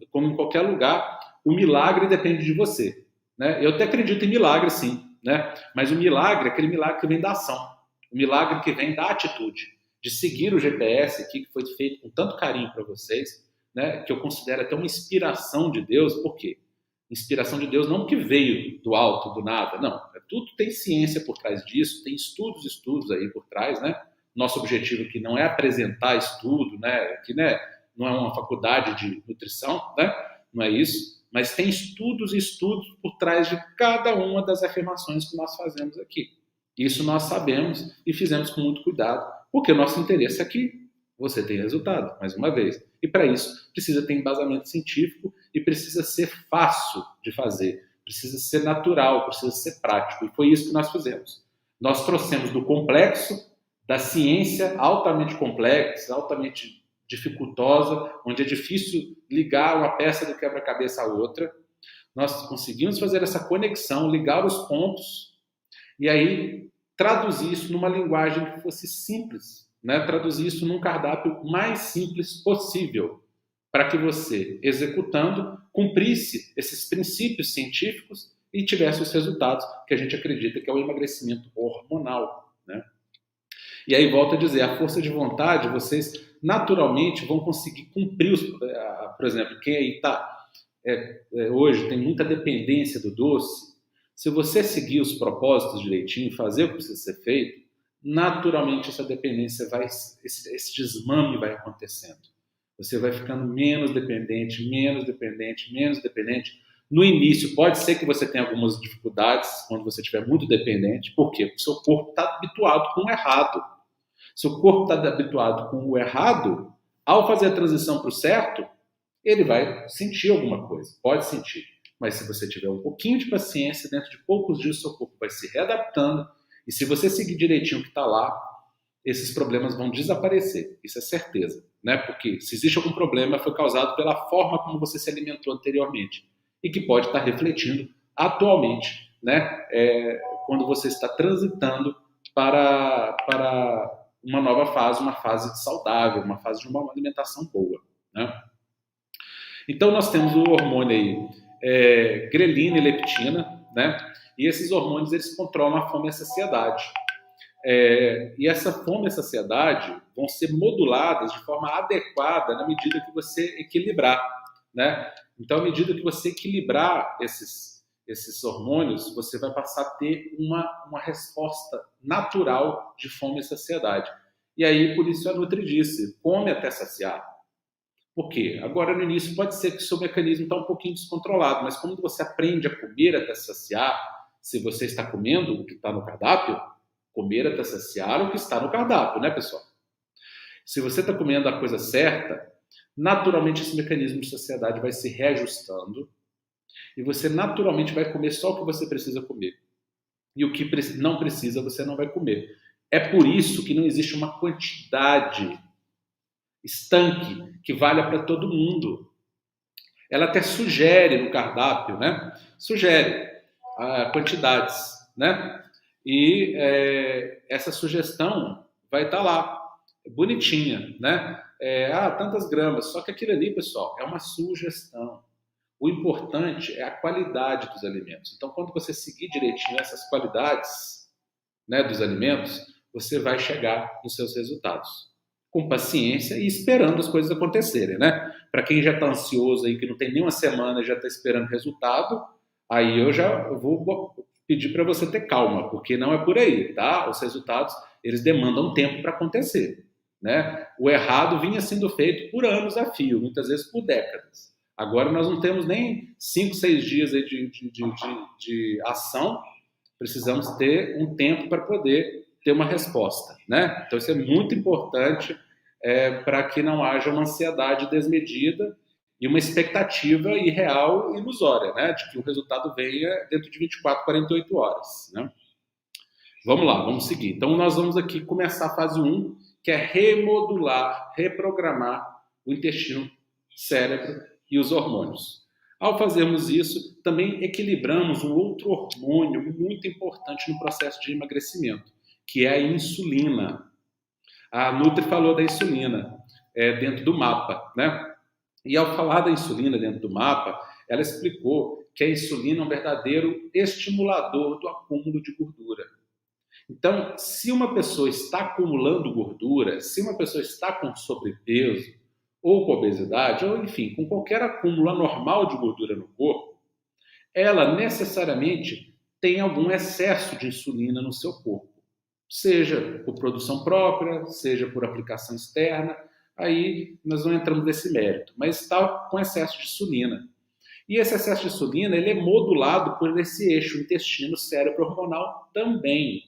como em qualquer lugar, o milagre depende de você, né? Eu até acredito em milagre, sim, né? Mas o milagre é aquele milagre que vem da ação, o milagre que vem da atitude, de seguir o GPS aqui, que foi feito com tanto carinho para vocês, né, que eu considero até uma inspiração de Deus. Por quê? Inspiração de Deus não porque veio do alto, do nada, não. Tudo tem ciência por trás disso, tem estudos aí por trás, né? Nosso objetivo aqui não é apresentar estudo, né? Aqui, né, não é uma faculdade de nutrição, né? Não é isso, mas tem estudos e estudos por trás de cada uma das afirmações que nós fazemos aqui. Isso nós sabemos e fizemos com muito cuidado, porque o nosso interesse é que você tenha resultado, mais uma vez. E para isso, precisa ter embasamento científico e precisa ser fácil de fazer, precisa ser natural, precisa ser prático. E foi isso que nós fizemos. Nós trouxemos do complexo, da ciência altamente complexa, altamente dificultosa, onde é difícil ligar uma peça do quebra-cabeça à outra. Nós conseguimos fazer essa conexão, ligar os pontos e aí traduzir isso numa linguagem que fosse simples, né? Traduzir isso num cardápio mais simples possível, para que você, executando, cumprisse esses princípios científicos e tivesse os resultados que a gente acredita que é o emagrecimento hormonal, né? E aí, volto a dizer, a força de vontade, vocês naturalmente vão conseguir cumprir por exemplo, quem aí está hoje tem muita dependência do doce. Se você seguir os propósitos direitinho, fazer o que precisa ser feito, naturalmente essa dependência esse desmame vai acontecendo. Você vai ficando menos dependente, menos dependente, menos dependente. No início, pode ser que você tenha algumas dificuldades quando você estiver muito dependente. Por quê? Porque o seu corpo está habituado com o errado. Se o corpo está habituado com o errado, ao fazer a transição para o certo, ele vai sentir alguma coisa, pode sentir. Mas se você tiver um pouquinho de paciência, dentro de poucos dias o seu corpo vai se readaptando, e se você seguir direitinho o que está lá, esses problemas vão desaparecer, isso é certeza, né? Porque se existe algum problema, foi causado pela forma como você se alimentou anteriormente, e que pode estar refletindo atualmente, né? Quando você está transitando para uma nova fase, uma fase saudável, uma fase de uma alimentação boa, né? Então nós temos o hormônio aí, grelina e leptina, né? E esses hormônios eles controlam a fome e a saciedade. E essa fome e a saciedade vão ser moduladas de forma adequada na medida que você equilibrar. né? Então, à medida que você equilibrar esses hormônios, você vai passar a ter uma resposta natural de fome e saciedade. E aí, por isso a Nutri disse, come até saciar. Por quê? Agora, no início, pode ser que o seu mecanismo está um pouquinho descontrolado, mas quando você aprende a comer até saciar, se você está comendo o que está no cardápio, comer até saciar o que está no cardápio, né, pessoal? Se você está comendo a coisa certa, naturalmente esse mecanismo de saciedade vai se reajustando e você naturalmente vai comer só o que você precisa comer. E o que não precisa, você não vai comer. É por isso que não existe uma quantidade estanque que valha para todo mundo. Ela até sugere no cardápio, né? Sugere quantidades, né? E essa sugestão vai estar lá, bonitinha, né? Tantas gramas. Só que aquilo ali, pessoal, é uma sugestão. O importante é a qualidade dos alimentos. Então, quando você seguir direitinho essas qualidades, né, dos alimentos, você vai chegar nos seus resultados. Com paciência e esperando as coisas acontecerem, né? Para quem já está ansioso aí, que não tem nem uma semana e já está esperando resultado, aí eu já vou pedir para você ter calma, porque não é por aí, tá? Os resultados, eles demandam tempo para acontecer, né? O errado vinha sendo feito por anos a fio, muitas vezes por décadas. Agora nós não temos nem 5, 6 dias aí de ação, precisamos ter um tempo para poder ter uma resposta, né? Então isso é muito importante para que não haja uma ansiedade desmedida e uma expectativa irreal e ilusória, né? De que o resultado venha dentro de 24, 48 horas, né? Vamos lá, vamos seguir. Então nós vamos aqui começar a fase 1, que é remodular, reprogramar o intestino, cérebro e os hormônios. Ao fazermos isso, também equilibramos um outro hormônio muito importante no processo de emagrecimento, que é a insulina. A Nutri falou da insulina dentro do mapa, né? E ao falar da insulina dentro do mapa, ela explicou que a insulina é um verdadeiro estimulador do acúmulo de gordura. Então, se uma pessoa está acumulando gordura, se uma pessoa está com sobrepeso, ou com obesidade, ou enfim, com qualquer acúmulo anormal de gordura no corpo, ela necessariamente tem algum excesso de insulina no seu corpo. Seja por produção própria, seja por aplicação externa, aí nós não entramos nesse mérito, mas está com excesso de insulina. E esse excesso de insulina ele é modulado por esse eixo intestino-cérebro hormonal também.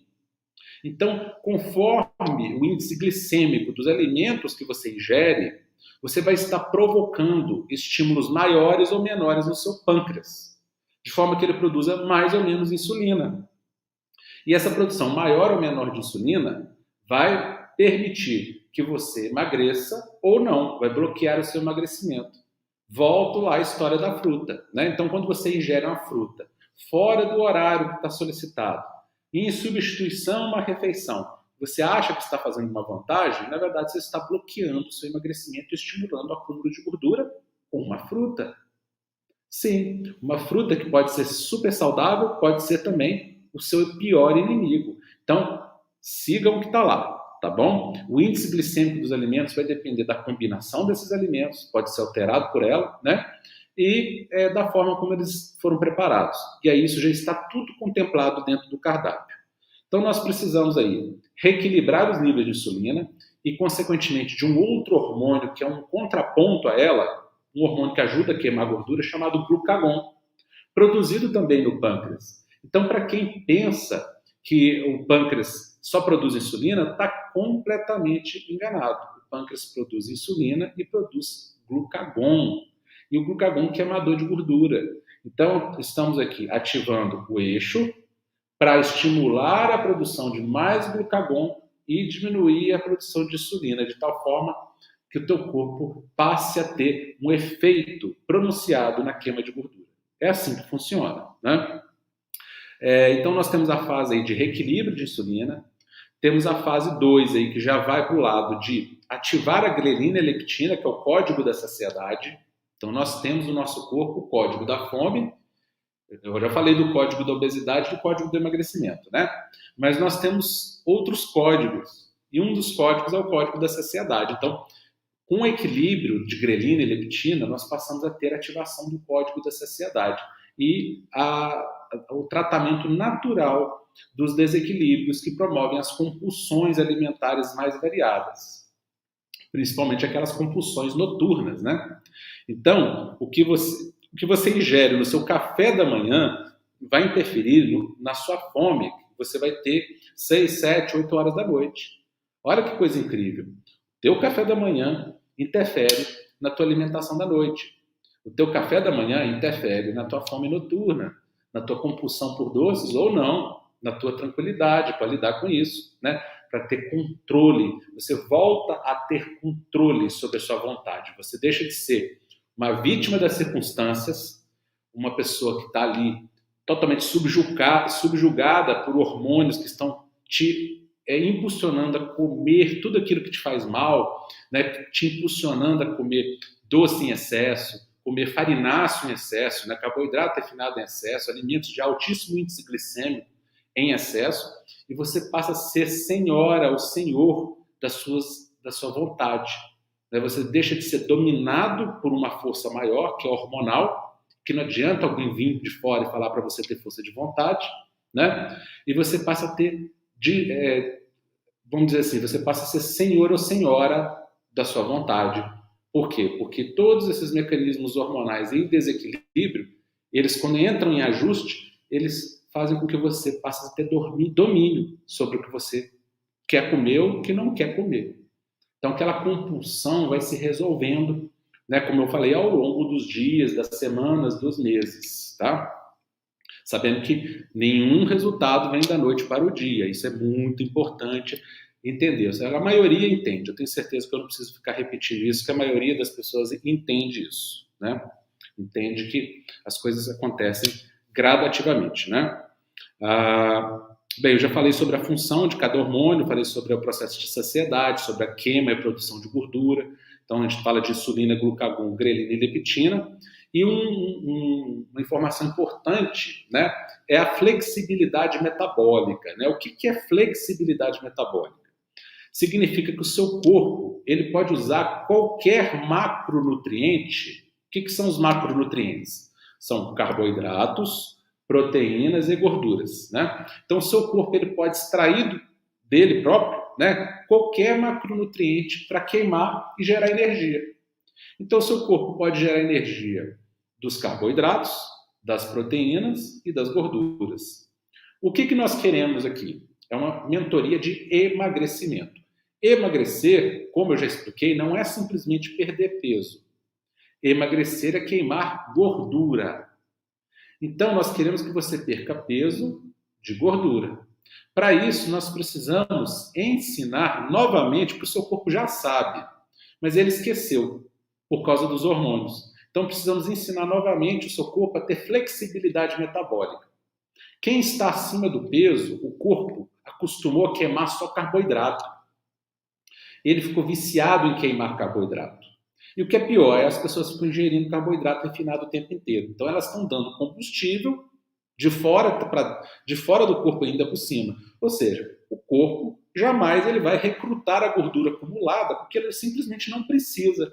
Então, conforme o índice glicêmico dos alimentos que você ingere, você vai estar provocando estímulos maiores ou menores no seu pâncreas, de forma que ele produza mais ou menos insulina. E essa produção maior ou menor de insulina vai permitir que você emagreça ou não, vai bloquear o seu emagrecimento. Volto lá à história da fruta, né? Então, quando você ingere uma fruta fora do horário que está solicitado, e em substituição a uma refeição, você acha que está fazendo uma vantagem, na verdade você está bloqueando o seu emagrecimento e estimulando o acúmulo de gordura com uma fruta. Sim, uma fruta que pode ser super saudável, pode ser também o seu pior inimigo. Então, sigam o que está lá, tá bom? O índice glicêmico dos alimentos vai depender da combinação desses alimentos, pode ser alterado por ela, né? E da forma como eles foram preparados. E aí isso já está tudo contemplado dentro do cardápio. Então nós precisamos aí reequilibrar os níveis de insulina e, consequentemente, de um outro hormônio que é um contraponto a ela, um hormônio que ajuda a queimar gordura, chamado glucagon, produzido também no pâncreas. Então, para quem pensa que o pâncreas só produz insulina, está completamente enganado. O pâncreas produz insulina e produz glucagon. E o glucagon queimador de gordura. Então, estamos aqui ativando o eixo para estimular a produção de mais glucagon e diminuir a produção de insulina, de tal forma que o teu corpo passe a ter um efeito pronunciado na queima de gordura. É assim que funciona, né? Então, nós temos a fase aí de reequilíbrio de insulina, temos a fase 2 aí, que já vai para o lado de ativar a grelina e leptina, que é o código da saciedade. Então, nós temos no nosso corpo o código da fome. Eu já falei do código da obesidade e do código do emagrecimento, né? Mas nós temos outros códigos. E um dos códigos é o código da saciedade. Então, Com o equilíbrio de grelina e leptina, nós passamos a ter ativação do código da saciedade e o tratamento natural dos desequilíbrios que promovem as compulsões alimentares mais variadas, principalmente aquelas compulsões noturnas, né? Então, o que você ingere no seu café da manhã vai interferir na sua fome, que você vai ter 6, 7, 8 horas da noite. Olha que coisa incrível. Teu café da manhã interfere na tua alimentação da noite. O teu café da manhã interfere na tua fome noturna, na tua compulsão por doces ou não, na tua tranquilidade para lidar com isso, né? Para ter controle. Você volta a ter controle sobre a sua vontade. Você deixa de ser uma vítima das circunstâncias, uma pessoa que está ali totalmente subjugada por hormônios que estão te impulsionando a comer tudo aquilo que te faz mal, né? Te impulsionando a comer doce em excesso, comer farináceo em excesso, né? Carboidrato refinado em excesso, alimentos de altíssimo índice glicêmico em excesso, e você passa a ser senhora ou senhor da sua vontade. Né? Você deixa de ser dominado por uma força maior, que é hormonal, que não adianta alguém vir de fora e falar para você ter força de vontade, né? E você passa a ter, vamos dizer assim, você passa a ser senhor ou senhora da sua vontade. Por quê? Porque todos esses mecanismos hormonais em desequilíbrio, eles quando entram em ajuste, eles fazem com que você passe a ter domínio sobre o que você quer comer ou o que não quer comer. Então aquela compulsão vai se resolvendo, né, como eu falei, ao longo dos dias, das semanas, dos meses, tá? Sabendo que nenhum resultado vem da noite para o dia. Isso é muito importante entender. A maioria entende. Eu tenho certeza que eu não preciso ficar repetindo isso, que a maioria das pessoas entende isso, né? Entende que as coisas acontecem gradativamente, né? Bem, eu já falei sobre a função de cada hormônio, falei sobre o processo de saciedade, sobre a queima e a produção de gordura. Então, a gente fala de insulina, glucagon, grelina e leptina. E uma informação importante, né, é a flexibilidade metabólica. Né? O que é flexibilidade metabólica? Significa que o seu corpo ele pode usar qualquer macronutriente. O que são os macronutrientes? São carboidratos, proteínas e gorduras. Né? Então, o seu corpo ele pode extrair dele próprio, né, qualquer macronutriente para queimar e gerar energia. Então, o seu corpo pode gerar energia dos carboidratos, das proteínas e das gorduras. O que nós queremos aqui? É uma mentoria de emagrecimento. Emagrecer, como eu já expliquei, não é simplesmente perder peso. Emagrecer é queimar gordura. Então, nós queremos que você perca peso de gordura. Para isso, nós precisamos ensinar novamente, porque o seu corpo já sabe, mas ele esqueceu por causa dos hormônios. Então, precisamos ensinar novamente o seu corpo a ter flexibilidade metabólica. Quem está acima do peso, o corpo acostumou a queimar só carboidrato. Ele ficou viciado em queimar carboidrato. E o que é pior, as pessoas ficam ingerindo carboidrato refinado o tempo inteiro. Então, elas estão dando combustível de fora do corpo ainda por cima. Ou seja, o corpo jamais ele vai recrutar a gordura acumulada, porque ele simplesmente não precisa.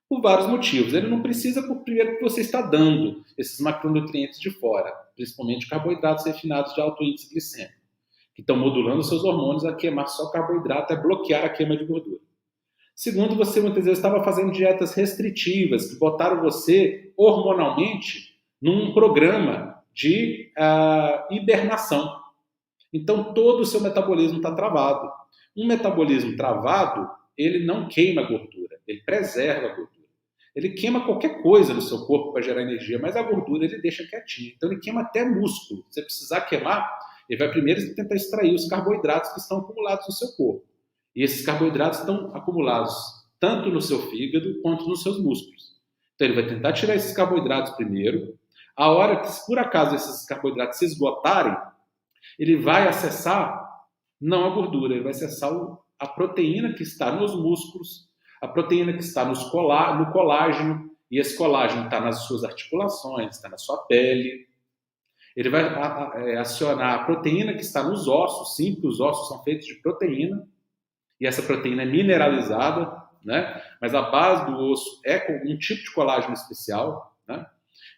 Por vários motivos. Ele não precisa, por primeiro, que você está dando esses macronutrientes de fora, principalmente carboidratos refinados de alto índice glicêmico, que estão modulando seus hormônios a queimar só carboidrato, a bloquear a queima de gordura. Segundo, você muitas vezes estava fazendo dietas restritivas, que botaram você hormonalmente num programa de hibernação. Então, todo o seu metabolismo está travado. Um metabolismo travado, ele não queima gordura, ele preserva a gordura. Ele queima qualquer coisa no seu corpo para gerar energia, mas a gordura ele deixa quietinho. Então ele queima até músculo. Se você precisar queimar, ele vai primeiro tentar extrair os carboidratos que estão acumulados no seu corpo. E esses carboidratos estão acumulados tanto no seu fígado quanto nos seus músculos. Então ele vai tentar tirar esses carboidratos primeiro. A hora que, se por acaso, esses carboidratos se esgotarem, ele vai acessar não a gordura, ele vai acessar a proteína que está nos músculos, a proteína que está no colágeno, e esse colágeno está nas suas articulações, está na sua pele. Ele vai acionar a proteína que está nos ossos, sim, porque os ossos são feitos de proteína, e essa proteína é mineralizada, né? Mas a base do osso é com um tipo de colágeno especial, né?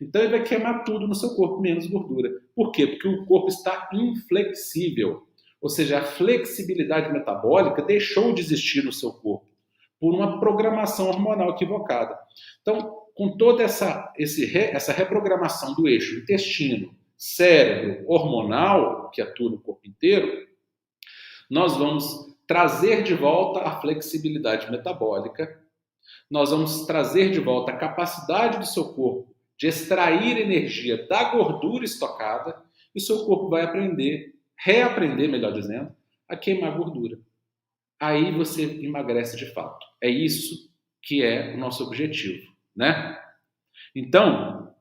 Então ele vai queimar tudo no seu corpo, menos gordura. Por quê? Porque o corpo está inflexível. Ou seja, a flexibilidade metabólica deixou de existir no seu corpo por uma programação hormonal equivocada. Então, com toda essa reprogramação do eixo intestino, cérebro, hormonal, que atua no corpo inteiro, nós vamos trazer de volta a flexibilidade metabólica, nós vamos trazer de volta a capacidade do seu corpo de extrair energia da gordura estocada e o seu corpo vai reaprender, melhor dizendo, a queimar gordura. Aí você emagrece de fato. É isso que é o nosso objetivo, né? Então,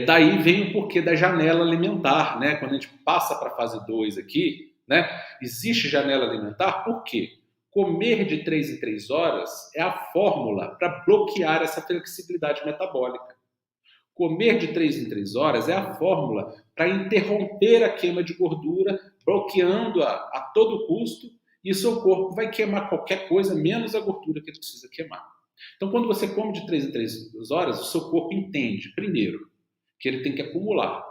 daí vem o porquê da janela alimentar, né? Quando a gente passa para a fase 2 aqui, né? Existe janela alimentar, por quê? Comer de 3 em 3 horas é a fórmula para bloquear essa flexibilidade metabólica. Comer de 3 em 3 horas é a fórmula para interromper a queima de gordura, bloqueando-a a todo custo, e o seu corpo vai queimar qualquer coisa, menos a gordura que ele precisa queimar. Então, quando você come de 3 em 3 horas, o seu corpo entende, primeiro, que ele tem que acumular.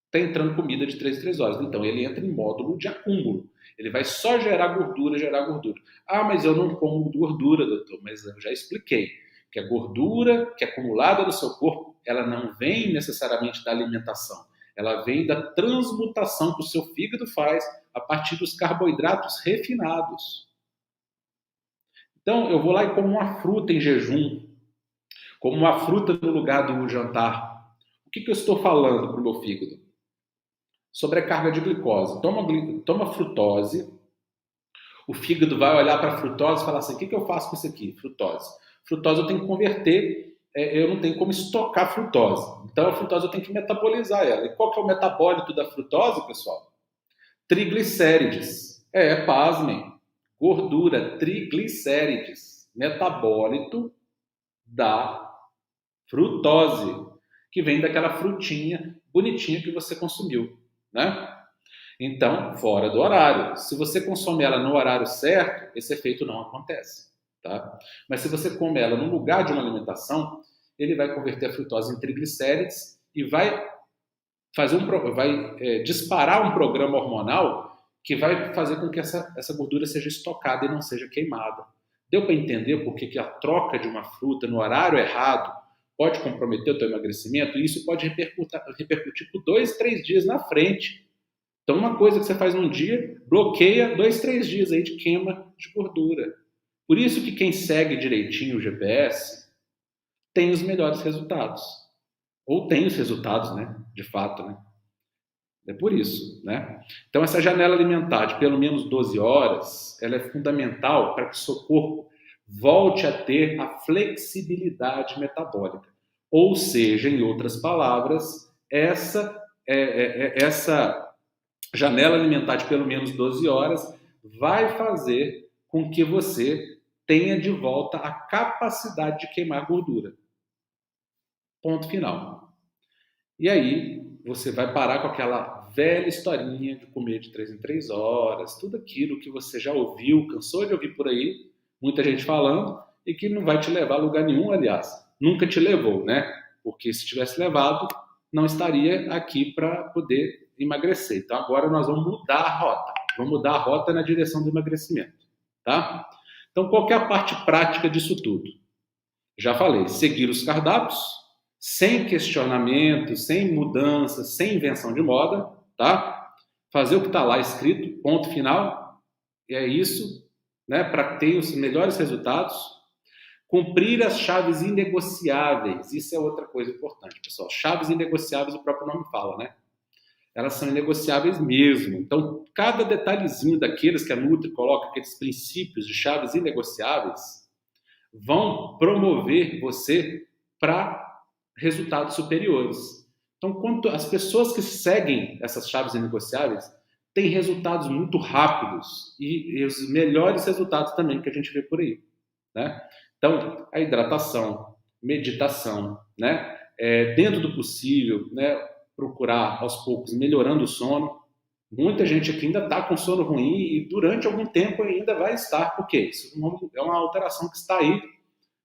Está entrando comida de 3 em 3 horas, então ele entra em módulo de acúmulo. Ele vai só gerar gordura. Ah, mas eu não como gordura, doutor, mas eu já expliquei que a gordura que é acumulada no seu corpo, ela não vem necessariamente da alimentação, ela vem da transmutação que o seu fígado faz a partir dos carboidratos refinados. Então, eu vou lá e como uma fruta em jejum, como uma fruta no lugar do jantar. O que eu estou falando para o meu fígado? Sobrecarga de glicose. Toma frutose, o fígado vai olhar para a frutose e falar assim, o que eu faço com isso aqui? Frutose. Frutose eu tenho que converter, eu não tenho como estocar frutose. Então a frutose eu tenho que metabolizar ela. E qual que é o metabólito da frutose, pessoal? Triglicérides. Pasmem. Gordura, triglicérides. Metabólito da frutose, que vem daquela frutinha bonitinha que você consumiu, né? Então, fora do horário. Se você consome ela no horário certo, esse efeito não acontece, tá? Mas se você come ela no lugar de uma alimentação, ele vai converter a frutose em triglicérides e vai disparar um programa hormonal que vai fazer com que essa gordura seja estocada e não seja queimada. Deu para entender por que a troca de uma fruta no horário errado pode comprometer o teu emagrecimento? E isso pode repercutir por 2, 3 dias na frente. Então, uma coisa que você faz num dia, bloqueia 2, 3 dias aí de queima de gordura. Por isso que quem segue direitinho o GPS tem os melhores resultados. Ou tem os resultados, né? De fato, né? É por isso, né? Então, essa janela alimentar de pelo menos 12 horas, ela é fundamental para que o seu corpo volte a ter a flexibilidade metabólica. Ou seja, em outras palavras, essa janela alimentar de pelo menos 12 horas vai fazer com que você tenha de volta a capacidade de queimar gordura. Ponto final. E aí, você vai parar com aquela velha historinha de comer de 3 em 3 horas, tudo aquilo que você já ouviu, cansou de ouvir por aí, muita gente falando, e que não vai te levar a lugar nenhum, aliás. Nunca te levou, né? Porque se tivesse levado, não estaria aqui para poder emagrecer. Então agora nós vamos mudar a rota. Vamos mudar a rota na direção do emagrecimento, tá? Então qual que é a parte prática disso tudo? Já falei, seguir os cardápios, sem questionamento, sem mudança, sem invenção de moda, tá? Fazer o que está lá escrito, ponto final, e é isso, né? Para ter os melhores resultados. Cumprir as chaves inegociáveis, isso é outra coisa importante, pessoal. Chaves inegociáveis, o próprio nome fala, né? Elas são inegociáveis mesmo. Então, cada detalhezinho daqueles que a Nutri coloca, aqueles princípios de chaves inegociáveis, vão promover você para resultados superiores. Então, quanto as pessoas que seguem essas chaves inegociáveis têm resultados muito rápidos e os melhores resultados também que a gente vê por aí, né? Então, a hidratação, meditação, né? Dentro do possível, né? Procurar aos poucos melhorando o sono, Muita gente aqui ainda está com sono ruim e durante algum tempo ainda vai estar, porque isso é uma alteração que está aí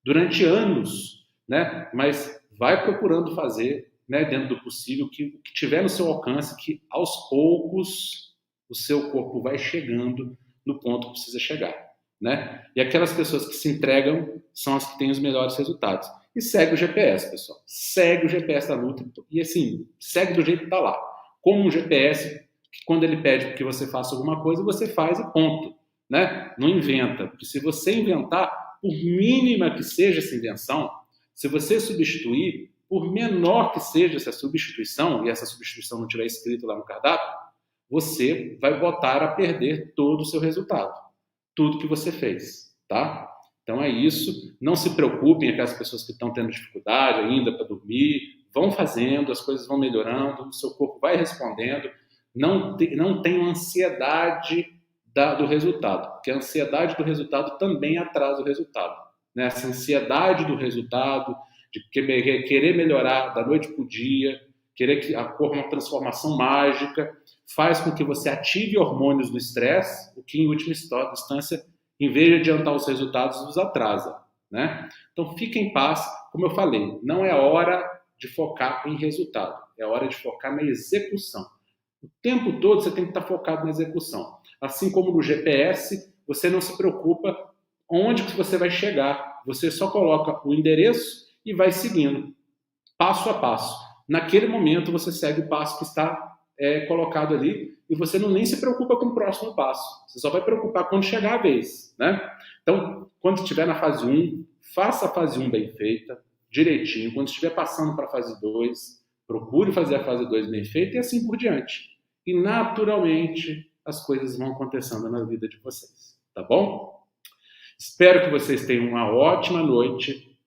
durante anos, né? Mas vai procurando fazer, né, dentro do possível, o que tiver no seu alcance, que aos poucos o seu corpo vai chegando no ponto que precisa chegar, né? E aquelas pessoas que se entregam são as que têm os melhores resultados. E segue o GPS, pessoal. Segue o GPS da luta e, assim, segue do jeito que está lá. Como um GPS que, quando ele pede que você faça alguma coisa, você faz e ponto, né? Não inventa. Porque se você inventar, por mínima que seja essa invenção, se você substituir, por menor que seja essa substituição, e essa substituição não estiver escrito lá no cardápio, você vai botar a perder todo o seu resultado, tudo que você fez, tá? Então é isso, não se preocupem, aquelas pessoas que estão tendo dificuldade ainda para dormir, vão fazendo, as coisas vão melhorando, o seu corpo vai respondendo, não tenham ansiedade do resultado, porque a ansiedade do resultado também atrasa o resultado, né? Essa ansiedade do resultado, de querer melhorar da noite para o dia, querer que ocorra uma transformação mágica, faz com que você ative hormônios do estresse, o que em última instância, em vez de adiantar os resultados, os atrasa, né? Então fique em paz, como eu falei, não é hora de focar em resultado, é hora de focar na execução. O tempo todo você tem que estar focado na execução. Assim como no GPS, você não se preocupa onde que você vai chegar, você só coloca o endereço e vai seguindo, passo a passo. Naquele momento você segue o passo que está colocado ali e você nem se preocupa com o próximo passo. Você só vai preocupar quando chegar a vez, né? Então, quando estiver na fase 1, faça a fase 1 bem feita, direitinho. Quando estiver passando para a fase 2, procure fazer a fase 2 bem feita e assim por diante. E naturalmente as coisas vão acontecendo na vida de vocês, tá bom? Espero que vocês tenham uma ótima noite,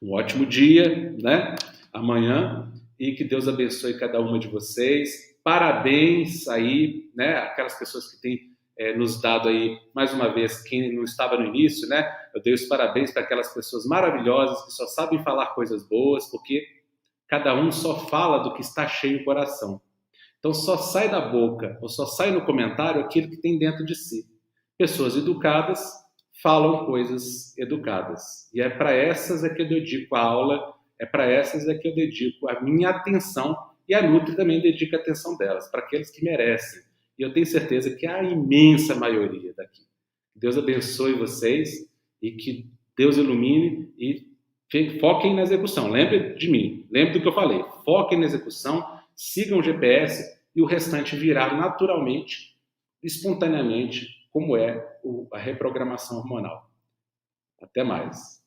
um ótimo dia, né? Amanhã, e que Deus abençoe cada uma de vocês. Parabéns aí, né? Aquelas pessoas que têm nos dado aí, mais uma vez, quem não estava no início, né? Eu dei os parabéns para aquelas pessoas maravilhosas que só sabem falar coisas boas, porque cada um só fala do que está cheio o coração. Então só sai da boca ou só sai no comentário aquilo que tem dentro de si. Pessoas educadas falam coisas educadas. E é para essas que eu dedico a aula, é para essas que eu dedico a minha atenção, e a Nutri também dedica a atenção delas, para aqueles que merecem. E eu tenho certeza que é a imensa maioria daqui. Deus abençoe vocês e que Deus ilumine e foquem na execução. Lembre de mim, lembre do que eu falei. Foquem na execução, sigam o GPS e o restante virá naturalmente, espontaneamente, como é a reprogramação hormonal. Até mais.